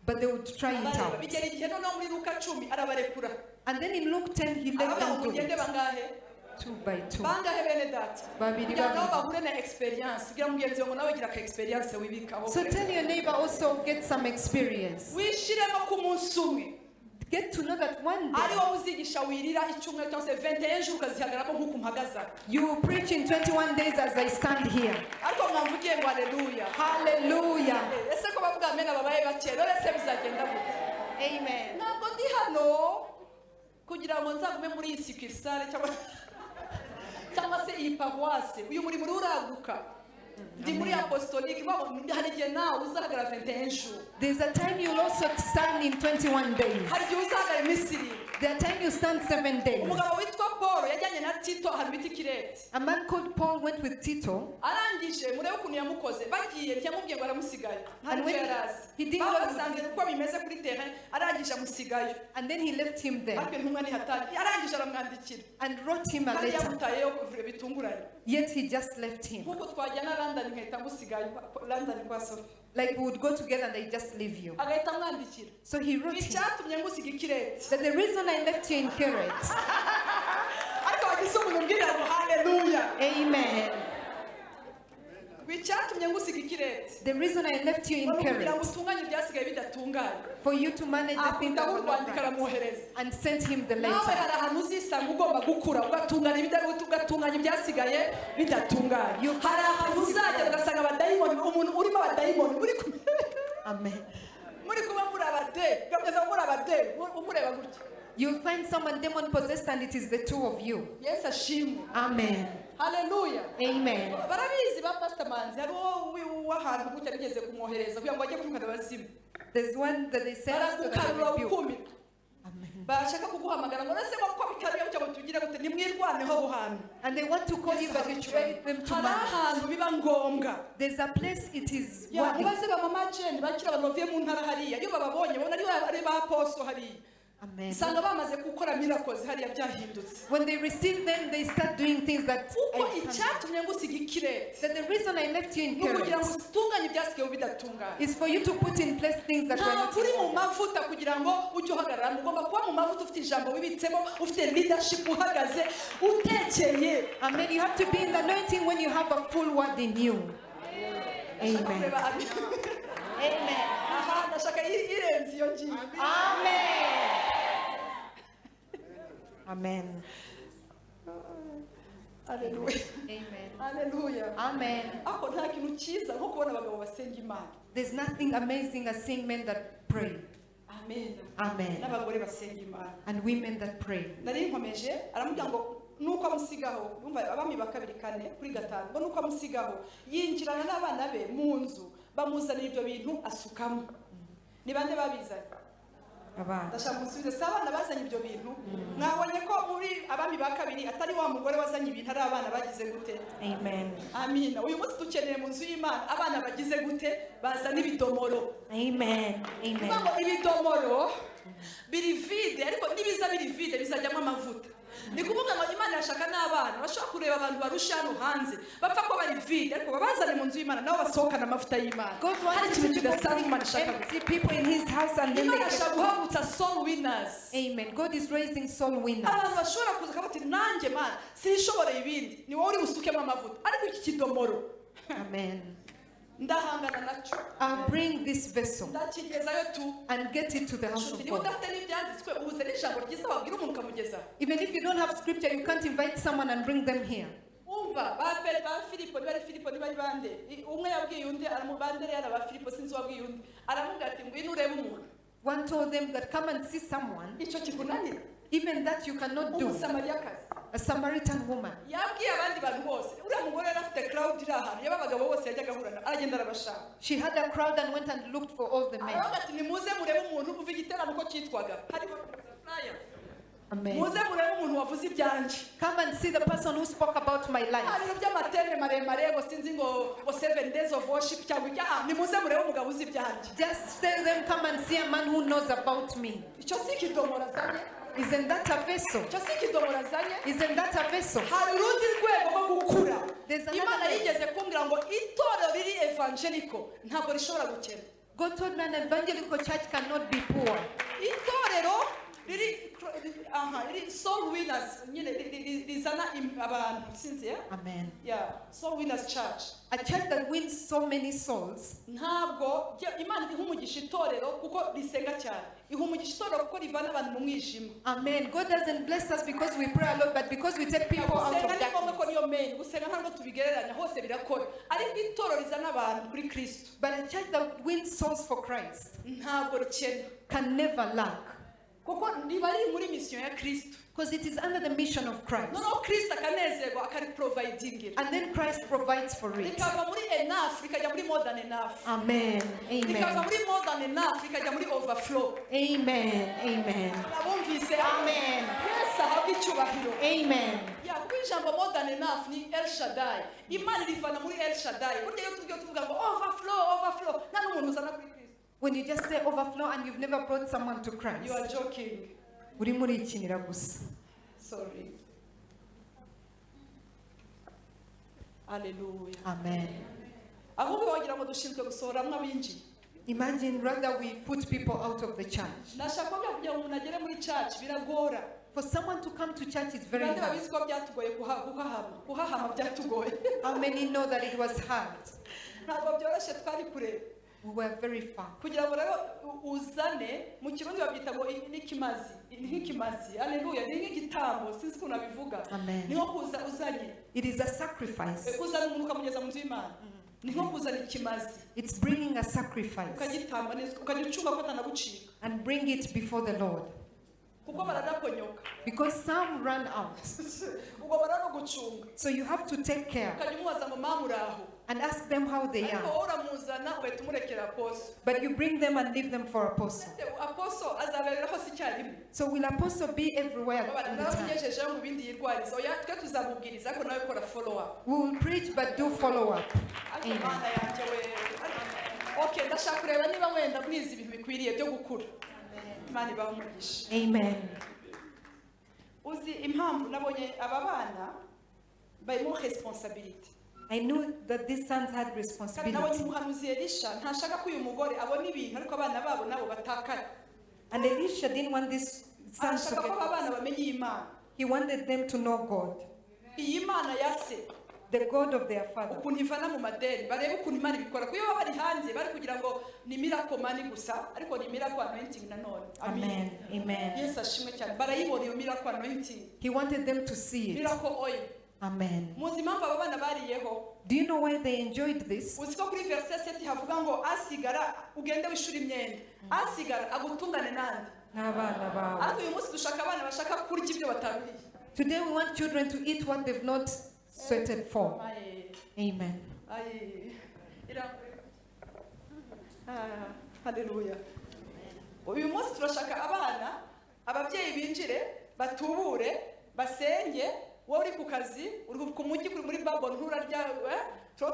But they would try it out. And then in Luke 10, he let them do it. 2 by 2. So tell your neighbor also get some experience. Get to know that one day you will preach in 21 days as I stand here. Hallelujah. Hallelujah. Amen. There's a time you'll also stand in 21 days. There's a time you stand 7 days. A man called Paul went with Tito. And when he didn't go, and then he left him there and wrote him a letter. Yet he just left him. Like we would go together and I just leave you. So he wrote him that the reason I left you in Keret. Amen. The reason I left you in Keret, for you to manage the things that were not right, and sent him the letter. Amen. You'll find someone demon possessed and it is the two of you. Yes, Ashim. Amen. Hallelujah. Amen. There's one that they sent to the rebuke. Amen. bashaka kuguhamagara ngo nase ko bikariye cyangwa tugire gute nimwirwaneho buhana. And they want to call you, but you ready them to manage. Ahantu biba ngombwa. There's a place it is worthy. Baze ba mama Jane bakira abantu bavuye mu ntara hariya. Iyo bababonye bona ari ba apostle hariya. Amen. When they receive them, they start doing things that the reason I left you in Kerala is for you to put in place things that are not Amen. You have to be in the anointing when you have a full word in you. Amen. Amen. Amen. Amen. Hallelujah. Amen. Hallelujah. Amen. There's nothing amazing as seeing men that pray. Amen. Amen. And women that pray. Nuko amusigaho umva abami bakabiri kane kuri gatanu ngo nuko amusigaho yinjirana n'abana be mu nzu bamuzanira ibyo bintu asukamo ni bande babizanye ndashaka musubize sabana bazanye ibyo bintu mwabonye ko muri abami bakabiri atari wa mugore wazanye ibintu ari abana bagize gute. Amen. Amina. Uyu munsi dukeneye mu nzu y'Imana abana bagize gute bazana ibidomoro. Amen. Amen. Ibidomoro biri vide ariko nibiza biri vide bizajyamo amavuta. Ni kuvuga ngo Imana yashaka n'abana bashaka kureba abantu barusha hano hanze bapfa ko bari vide ariko babazane mu nzu y'Imana nabo basohokana amavuta y'Imana. God wants to see people in his house and then they get soul winners. Amen. God is raising soul winners. Abantu bashobora kuza kabati nanjye Mana sinshobora ibindi ni wowe uri busukemo amavuta ariko iki kidomoro. Amen. Ndahangana nacho. I'll bring this vessel and get it to the house of God. Even if you don't have scripture, you can't invite someone and bring them here. One told them that come and see someone. Even that you cannot do. A Samaritan woman. She had a crowd and went and looked for all the men. Amen. Come and see the person who spoke about my life. Just tell them, come and see a man who knows about me. Isn't that a vessel? Isn't that a vessel? There's God told me an evangelical church cannot be poor. Soul winners. Amen. Yeah, soul winners church. A church that wins so many souls. Amen. God doesn't bless us because we pray a lot, but because we take people out of darkness. But a church that wins souls for Christ can never lack. Because it is under the mission of Christ. And then Christ provides for it. Amen. Amen. Amen. Amen. Amen. Amen. When you just say overflow and you've never brought someone to Christ, you are joking. Sorry. Hallelujah. Amen. Imagine rather we put people out of the church. For someone to come to church is very hard. How many know that it was hard? We were very far. Amen. It is a sacrifice. It's bringing a sacrifice and bring it before the Lord. Because some run out. So you have to take care. and ask them how they ariko are. wowe uramuzana ugahita umurekera apostle. But you bring them and leave them for apostle. Apostle azabera hose icyarimwe. So will apostle be everywhere all the time? Naramugejejeho mu bindi yirwariza. Oya twe tuzamubwiriza ariko nawe kora follow up. We will preach but do follow up. Amen. Okay, ndashaka kureba niba wenda mwizi ibintu bikwiriye byo gukura. Imana ibahe umugisha. Amen. Uzi impamvu nabonye aba bana barimo responsibility. I knew that these sons had responsibility. Nabonye umuhanuzi Elisha ntashaka ko uyu mugore abona ibintu ariko abana babo nabo batakara. And Elisha didn't want these sons to Ashaka ko get. abana bamenye Imana. He wanted them to know God, Iyi Mana ya se the God of their father. ukuntu ivana mu madeni barebe ukuntu Imana ibikora kuyo baba bari hanze bari kugira ngo ni miracle money gusa ariko ni miracle anointing nanone. Amen. Amen. Yesu ashimwe cyane barayibona iyo miracle anointing. He wanted them to see it. Miracle oil. Amen. Muzi impamvu aba bana bariyeho. Do you know why they enjoyed this? Uzi ko kuri verse 7 havuga ngo asigara ugende wishura imyenda. Asigara agutungane nande. N'abana bawe. Ariko uyu munsi dushaka abana bashaka kurya ibyo batabiriye. Today we want children to eat what they've not sweated for. Amen. Hallelujah. Uyu munsi turashaka abana ababyeyi binjire batubure basenge wowe uri ku kazi uri ku mujyi kuri muri Babon nturarya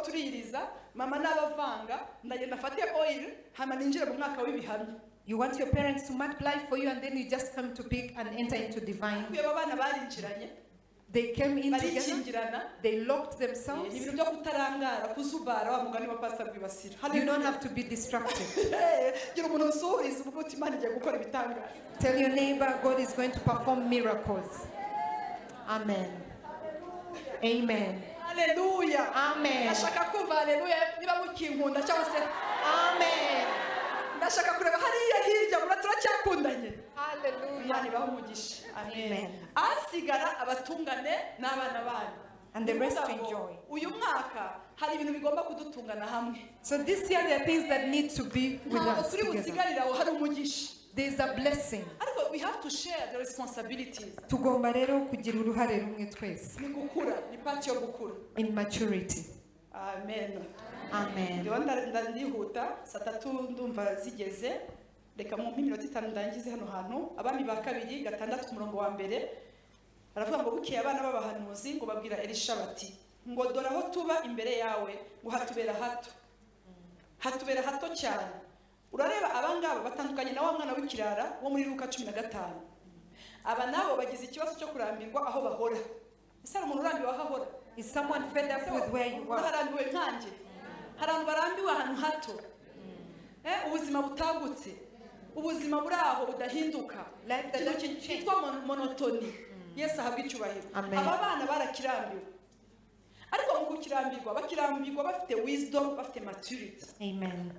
tuririza mama n'abavanga ndagenda afate oil hama ninjire mu mwaka w'ibihamya. You want your parents to multiply for you and then you just come to pick and enter into divine. Kuyo abana barinjiranye They came in together. barikingirana They locked themselves. ibintu byo kutarangara kuzubara wa mugani wa pastor Rwibasira. You don't have to be distracted. Gira umuntu usuhuriza uvuga uti Imana igiye gukora ibitangaza. Tell your neighbor God is going to perform miracles. Amen. Amen. Hallelujah. Amen. Ndashaka kumva hallelujah niba mukinkunda cyangwa se Amen. ndashaka kureba hariya hirya mura turacyakundanye. Hallelujah. Imana ibahe umugisha. Amen. Asigara abatungane n'abana banyu. And the rest Bivuga ngo, enjoy. Uyu mwaka hari ibintu bigomba kudutungana hamwe. So this year there are things that need to be with Ntabwo us turi together. busigarira aho hari umugisha. There is a blessing. Ariko we have to share the responsibilities. Tugomba rero kugira uruhare rumwe twese. Ni gukura, ni part yo gukura. In maturity. Amen. Amen. Ndiho ndihuta saa tatu ndumva zigeze reka mu minota 5 ndangize hano hantu abami ba kabiri gatandatu ku murongo wa mbere baravuga ngo bukiye abana b'abahanuzi ngo babwira Elisha bati ngo dore aho tuba imbere yawe ngo hatubera hato cyane urareba abangaba batandukanye na wa mwana w'ikirara wo muri Luka 15 aba nabo bagize ikibazo cyo kurambirwa aho bahora ese umuntu urambiwe aho ahora. Is someone fed up with where you are? Harambiwe nkanjye harantu barambiwe ahantu hato ubuzima butagutse ubuzima buri aho budahinduka cyitwa monotoni. Yesu ahabwa icyubahiro. Aba bana barakirambiwe ariko mu kukirambirwa bakirambirwa bafite wisdom bafite maturity. Amen.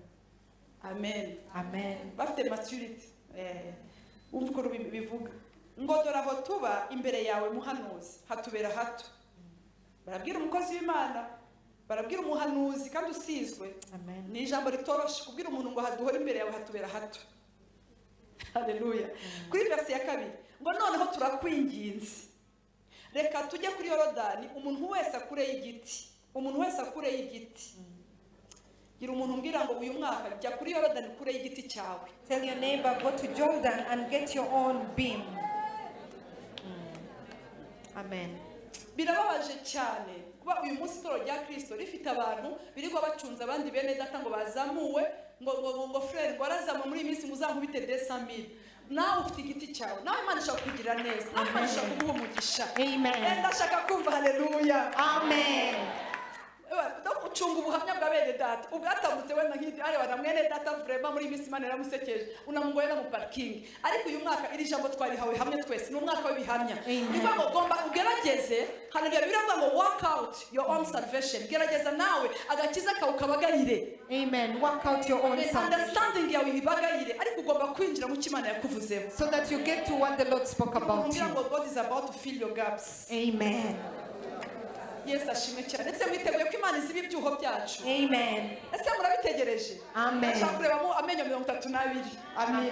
Amen. Amen. Bafite maturity. Umva uko bivuga ngo dore aho tuba imbere yawe muhanuzi hatubera hato. Barabwira umukozi w'Imana barabwira umuhanuzi kandi usizwe. Ni ijambo ritoroshe kubwira umuntu ngo haduhora imbere yawe hatubera hato. Hallelujah. Kuri verse ya 2 ngo noneho turakwinginze reka tujye kuri Yorodani umuntu wese akure y'igiti. Gira umuntu umbwira ngo uyu mwaka jya kuri Yorodani kure y'igiti cyawe. Tell your neighbor go to Jordan and get your own beam. Amen. Birababaje cyane kuba uyu munsi toro rya Kristo rifite abantu birirwa bacunza abandi bene data ngo bazamuwe ngo frere ngo arazama muri iminsi muzankubite 200,000. Nawe ufite igiti cyawe nawe Imana ishaka kugira neza Imana ishaka kumuha umugisha. Amen. Ndashaka kumva haleluya. Amen. Ucunga ubuhamya bwa bene data ubwatamutse wenda nk'indi areba na mwene data vrema muri iminsi Imana yaramusekeje unamungoye na mu parking ariko uyu mwaka iri jambo twarihawe hamwe twese no mwaka w'ibihamya. Niba ngo gomba ugerageze haleluya biravuga ngo work out your own salvation. Gerageza nawe agakiza kawe kabagarire. Amen. Work out your own salvation. Understanding yawe ibagarire ariko ugomba kwinjira mu kimana yakuvuzeho. So that you get to what the Lord spoke about you. God is about to fill your gaps. Amen. Yes, ashimwe cyane. Ese mwiteguye ko Imana iziba ibyuho byacu? Amen. Ese murabitegereje? Amen. Ndashaka kurebamo amenyo 32. Amen.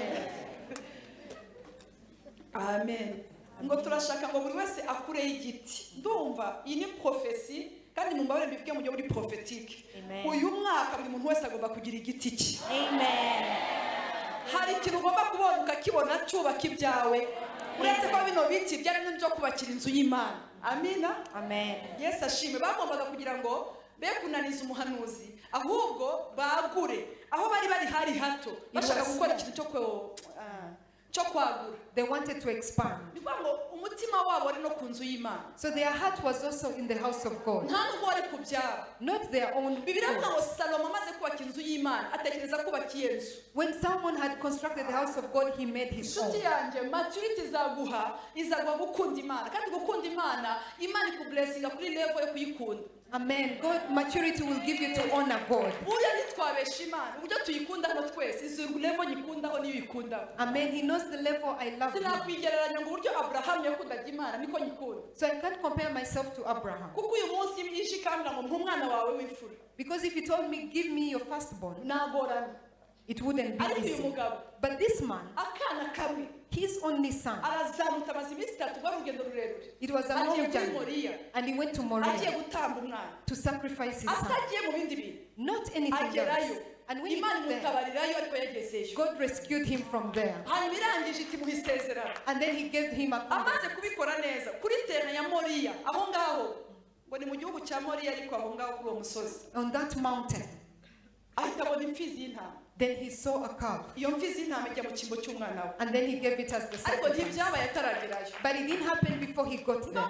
Amen. Ngo turashaka ngo buri wese akure y'igiti. Ndumva iyi ni prophecy kandi mu mbabare mbivuge mu buryo buri prophetique. Uyu mwaka buri muntu wese agomba kugira igiti cye. Hari ikintu ugomba kubona ukakibona cyubaka ibyawe. Uretse ko bino biti byari n'ibyo kubakira inzu y'Imana. Amina. Yesu ashimwe. Bagombaga kugira ngo be kunaniza umuhanuzi, ahubwo bagure aho bari hari hato, bashaka gukora ikintu cyo kwagura. They wanted to expand. Umutima wabo ari no ku nzu y'Imana. So their heart was also in the house of God. Nta nubwo ari ku byabo. Not their own. Bibiliya ivuga ngo Salomo amaze kubaka inzu y'Imana atekereza kubaka iyo nzu. When someone had constructed the house of God, he made his own. Shuti yanjye, maturity izaguha gukunda Imana, kandi gukunda Imana ikublessinga kuri level yo kuyikunda. Amen. God, maturity will give you to honor God. Amen. He knows the level I love him. So I can't compare myself to Abraham. Because if you told me, give me your firstborn, it wouldn't be easy. But this man, his only son, it was a long journey, and he went to Moriah to sacrifice his son. Not anything else. And when he got there, God rescued him from there. And then he gave him a covenant. On that mountain, then he saw a calf. And then he gave it as the sacrifice. But it didn't happen before he got there.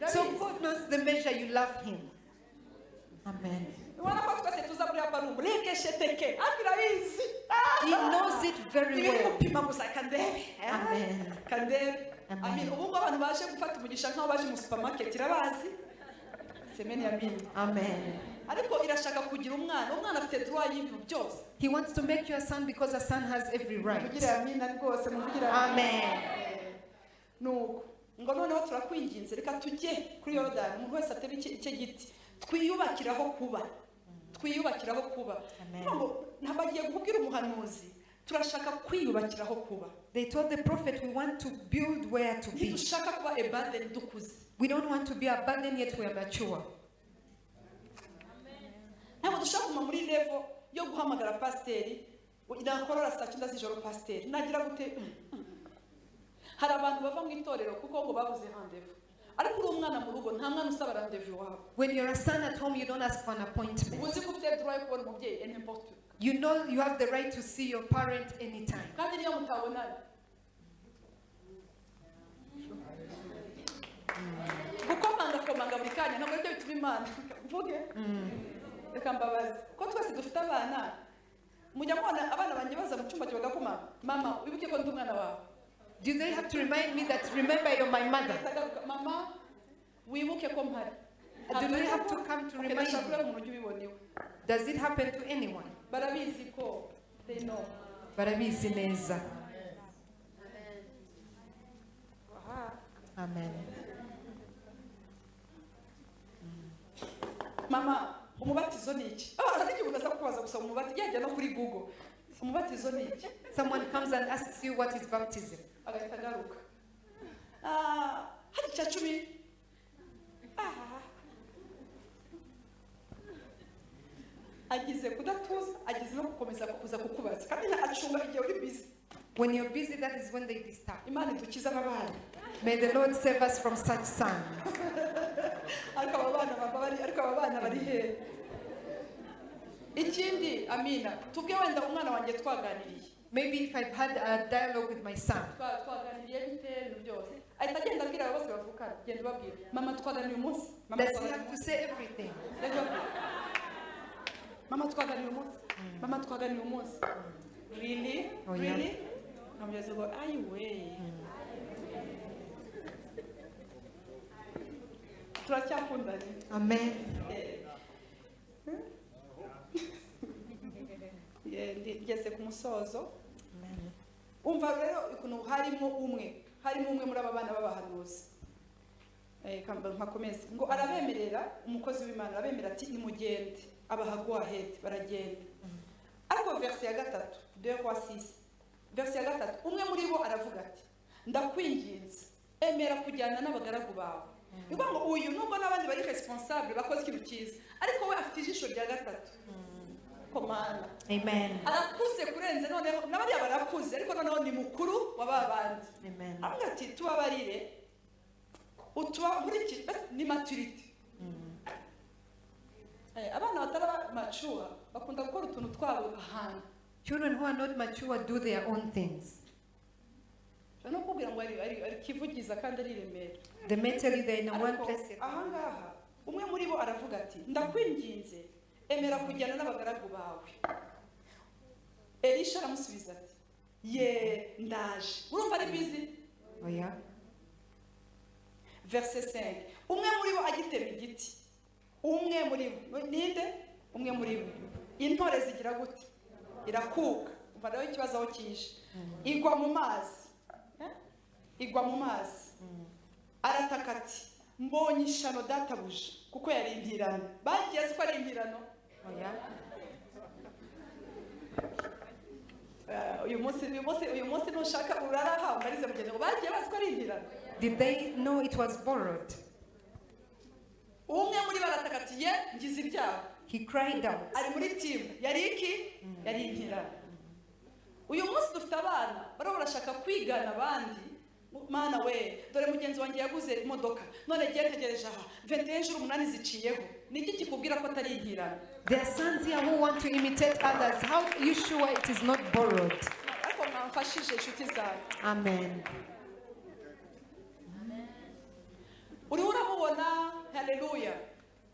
So God knows the measure you love him. Amen. He knows it very well. Amen. Amen. He wants to make you a son because a son has every right. Amen. Ngo noneho turakwinginze reka tujye kuri Yorodani umuntu wese atebe icyo giti twiyubakiraho kuba ngo ntabagiye kubwira umuhanuzi turashaka kwiyubakiraho kuba. They told the prophet we want to build where to be. Dushaka kuba abandoned dukuze. We don't want to be abandoned yet we are mature. Ntabwo dushaka kuma muri level yo guhamagara pasiteri inakorora saa 9 z'ijoro pasiteri nagira gute. Hari abantu bava mu itorero kuko ngo babuze rendezvous. Ariko uri umwana mu rugo nta mwana usaba rendezvous wawe. When you're a son at home you don't ask for an appointment. Uzi ko ufite droit yo kubona umubyeyi n'importe. You know you have the right to see your parent anytime. Kandi niyo mutabonana. Gukomanga buri kanya ntabwo ibyo bituma Imana mvuge. Reka mbabaze ko twese dufite abana. Mujya mubona abana banjye baza mu cyumba bagakoma mama wibuke ko ndi umwana wawe. Do they have to remind me that remember you're my mother? Mama, wibuke ko mpari. Do they have to come to remind me? Does it happen to anyone? Barabizi ko they know. Barabizi neza. Amen. Mama, umubatizo ni iki? Hari igihe unaza kubaza gusa umubatizo yajya no kuri Google. Umubatizo ni iki? Someone comes and asks you what is baptism. Agahita agaruka. Hari cya 10. Agize kudatuza, agize no gukomeza kuza kukubaza. Kandi acunga igihe uri busy. When you're busy, that is when they disturb. Imana idukiza abana. May the Lord save us from such sons. Ariko abana bari he? Ikindi Amina, tuvuge wenda umwana wanjye twaganiriye. Maybe if I've had a dialogue with my son. Twaganiriye bite byose. Ahita agenda abwira bose bavukana, genda babwira. Mama twaganiriye umunsi. Does he have to say everything? Mama twaganiriye umunsi. Mama twaganiriye umunsi. Really? Oh, really? Yeah. I'm just go, way. Turacyakundanye. Amen. Ngeze ku musozo. Umva rero ukuntu harimo umwe muri aba bana b'abahanuzi. Nkakomeza ngo arabemerera umukozi w'Imana arabemera ati nimugende abahagwa hete baragenda. Ariko verse ya 3 2:6 verse ya 3 umwe muri bo aravuga ati ndakwinginze emera kujyana n'abagaragu bawe Bivuga ngo uyu nubwo n'abandi bari responsable bakoze ikintu cyiza ariko we afite ijisho rya gatatu. Komana. Amen. Arakuze kurenze noneho n'abariya barakuze ariko noneho ni mukuru w'ababandi. Amen. Avuga ati tubabarire utuba muri iki ni maturity. Abana batara mature bakunda gukora utuntu twabo ahantu. Children who are not mature do their own things. No kubwira ngo ari kivugiza kandi ari remera. They mentally they're in a one place. Ahangaha umwe muri bo aravuga ati ndakwinginze emera kujyana n'abagaragu bawe. Elisha aramusubiza ati ye ndaje. Urumva ari busy? Oh yeah. Verset 5. Umwe muri bo agitema igiti. Umwe muri bo ninde? Umwe muri bo. Intore zigira gute? Irakuka. Umva rero ikibazo aho kije. Igwa mu mazi. Igwa mu mazi. Arataka ati mbonye ishano databuja kuko yari impirano. Bagiye ko ari impirano. Oh yeah. Uyu munsi nushaka uraraha mbarize mugende ngo bagiye bazi ko ari impirano. Did they know it was borrowed? Umwe muri barataka ati ye ngize ibyaha. He cried out. Ari muri team yari iki? Yari impirano. Uyu munsi dufite abana barashaka kwigana abandi. Mana we dore mugenzi wanjye yaguze imodoka none giye ntegereje aha 21 ziciyeho niki kikubwira ko atari impirano. There are sons here who want to imitate others. How are you sure it is not borrowed? Ariko mwamfashije inshuti zawe. Amen. Uri uramubona haleluya.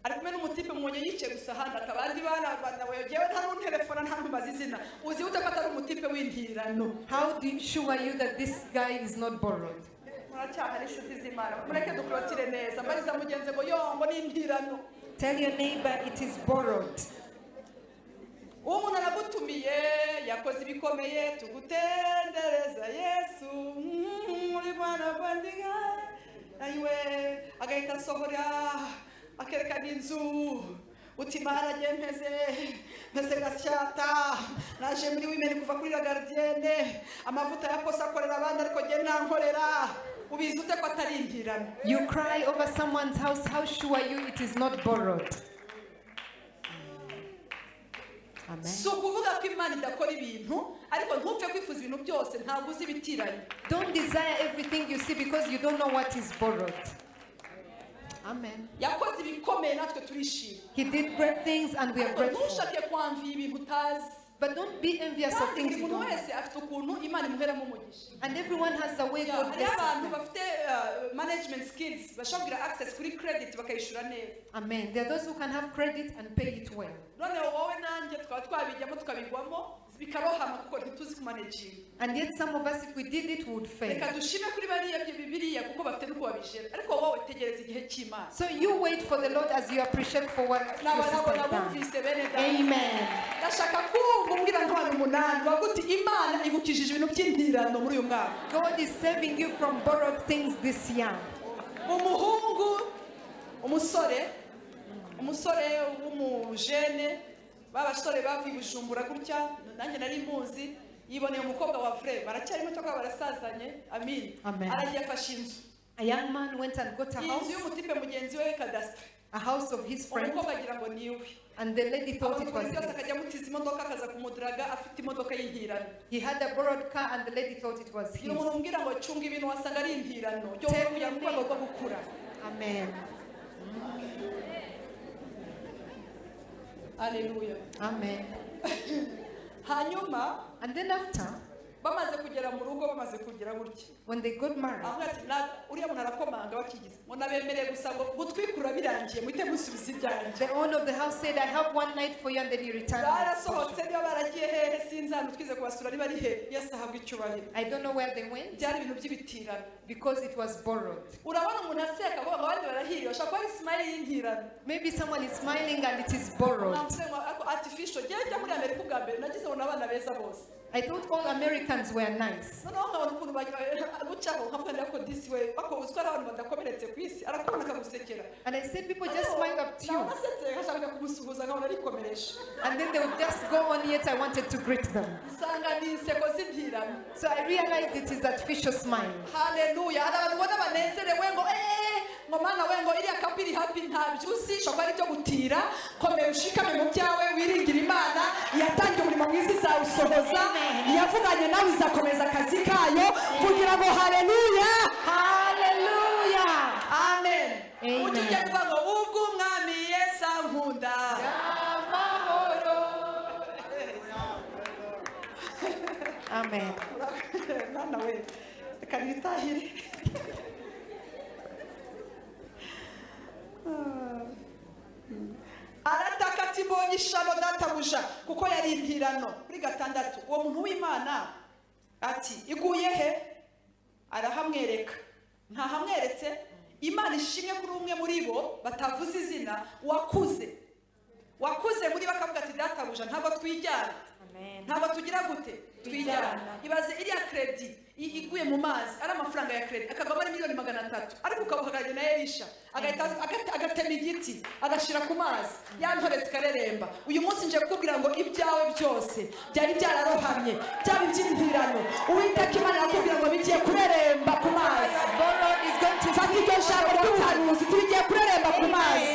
Ari kumwe n'umutipe mwenye yicaye gusa handi akabandi bana we yewe nta n'telefone nta numbaza izina. Uzi ute ko atari umutipe w'impirano. How do you sure you that this guy is not borrowed? Muracyahari inshuti z'Imana. Mureke dukurotire neza. Mbariza mugenzi ngo yongo ni impirano. Tell your neighbor it is borrowed. Umuntu aragutumiye yakoze ibikomeye tugutendereza Yesu muri bana bandiga ayiwe agahita asohora akerekana inzu uti Mana mpeze gasyata naje muri women kuva kuri la gardienne amavuta yakosa akorera abandi ariko je nankorera ubizi ute ko atari impirano. You cry over someone's house. How sure are you it is not borrowed? Amen. So kuvuga ko Imana idakora ibintu ariko ntupfe kwifuza ibintu byose ntabwo uzi bitiranye. Don't desire everything you see because you don't know what is borrowed. Amen. Yakoze ibikomeye natwe turishima. He did great things and we are grateful. Ntushake kwanviye ibintu utazi. But don't be envious of things you don't know. And everyone has a way God blesses them. Management skills bashobora access kuri credit bakayishura neza. Amen. There are those who can have credit and pay it well. None wowe nanjye twabijyamo tukabigwamo bikarohama kuko ntituzi ku managing. And yet some of us if we did it would fail. Reka dushime kuri bariya Bibiliya kuko bafite nuko babijera. Ariko wowe tegereza igihe cy'Imana. So you wait for the Lord as you appreciate for what your sister has done. Amen. Ndashaka kumbwira nk'abantu umunani baguti Imana igukijije ibintu by'intirano muri uyu mwaka. God is saving you from borrowed things this year. Umuhungu umusore w'umujene babasore bavuye Bujumbura gutya nanjye nari muzi yiboneye umukobwa wa frère baracyarimo cyo barasazanye amin aragiye afasha inzu. A young man went and got a house. Inzu y'umutipe mugenzi we kadastre. A house of his friend. Umukobwa agira ngo niwe. And the lady thought it was his. He had a borrowed car and the lady thought it was his. Amen. Hallelujah. Amen. And then after, when they got married, the owner of the house said, I have one night for you and then you return. I don't know where they went because it was borrowed. Maybe someone is smiling and it is borrowed. I thought all Americans were nice. And I said people just smile up to you. And then they would just go on, yet I wanted to greet them. So I realized it is artificial smile. Hallelujah. ngo mana we ngo iriya kapu iri happy ntabyuzi shobora ari byo gutira komera ushikame mu byawe wiringira imana yatangiye umurimo mwiza izawusohoza yavuganye nawe izakomeza akazi kayo kugira ngo haleluya Hallelujah. amen Amen. ujye kuvuga ngo ubwo umwami Yesu ankunda Amen. mwana we reka nitahire arataka ati mbonye ishano databuja kuko yari impirano kuri gatandatu uwo muntu w'Imana ati iguye he arahamwereka ntahamweretse Imana ishimye kuri umwe muri bo batavuze izina wakuze muri bakavuga ati databuja ntabwo twijyana ntabwo tugira gute twijyana ibaze iriya credit iguye mu mazi ari amafaranga ya credit akagwa ari 300,000 ariko ukabuhagaje na Elisha agatema igiti agashira ku mazi yantoretse kareremba uyu munsi nje kukubwira ngo ibyawe byose byari byararohamye byaba iby'indirano Uwiteka Imana yakubwira ngo bigiye kureremba ku mazi fata iryo jambo ry'ubuhanuzi tubigiye kureremba ku mazi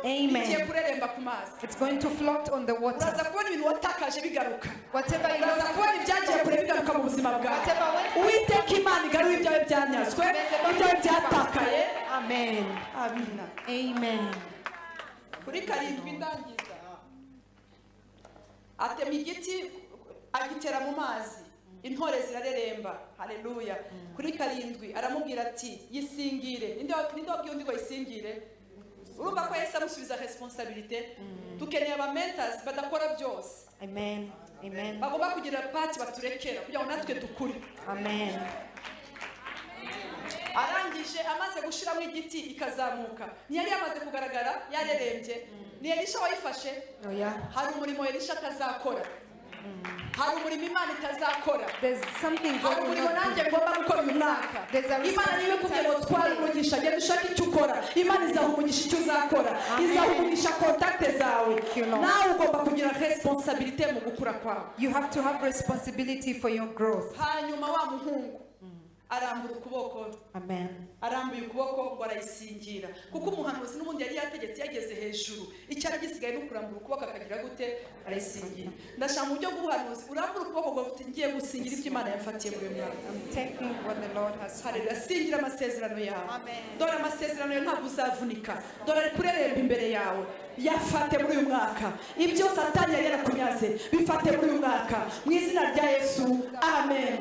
Amen. Amen. It's going to float on the water. Whatever you Amen. Amen. atema igiti agitera mu mazi intore zirareremba haleluya kuri karindwi aramubwira ati yisingire ninde wabwiye undi ngo yisingire urumva ko Yesu amusubiza responsabilité tukeneye aba mentors badakora byose Amen. Amen. bagomba kugira part baturekera kugira ngo natwe dukure Amen. arangije amaze gushiramo igiti ikazamuka ntiyari yamaze kugaragara yarerembye ni Elisha wayifashe hari umurimo Elisha atazakora hari umurimo Imana itazakora hari umurimo nanjye ngomba gukora uyu mwaka Imana niyo kubye ngo twari umugisha genda ushaka icyo ukora Imana izaha umugisha icyo uzakora izaha umugisha kontakte zawe nawe ugomba kugira responsabilité mu gukura kwawe You have to have responsibility for your growth. hanyuma wa muhungu arambura ukuboko Amen. arambuye ukuboko ngo arayisingira kuko umuhanuzi n'ubundi yari yategetse yageze hejuru icyara gisigaye no kurambura ukuboko akagira gute arayisingira ndashaka mu buryo bw'ubuhanuzi urambura ukuboko ngo ngiye gusingira ibyo Imana yamfatiye muri mwana I'm taking what the Lord has for me. haleluya singira amasezerano yawe dore amasezerano yawe ntabwo uzavunika dore ari kureremba imbere yawe yafate muri uyu mwaka ibyo Satani yari yarakunyaze bifate muri uyu mwaka mu izina rya Yesu amen.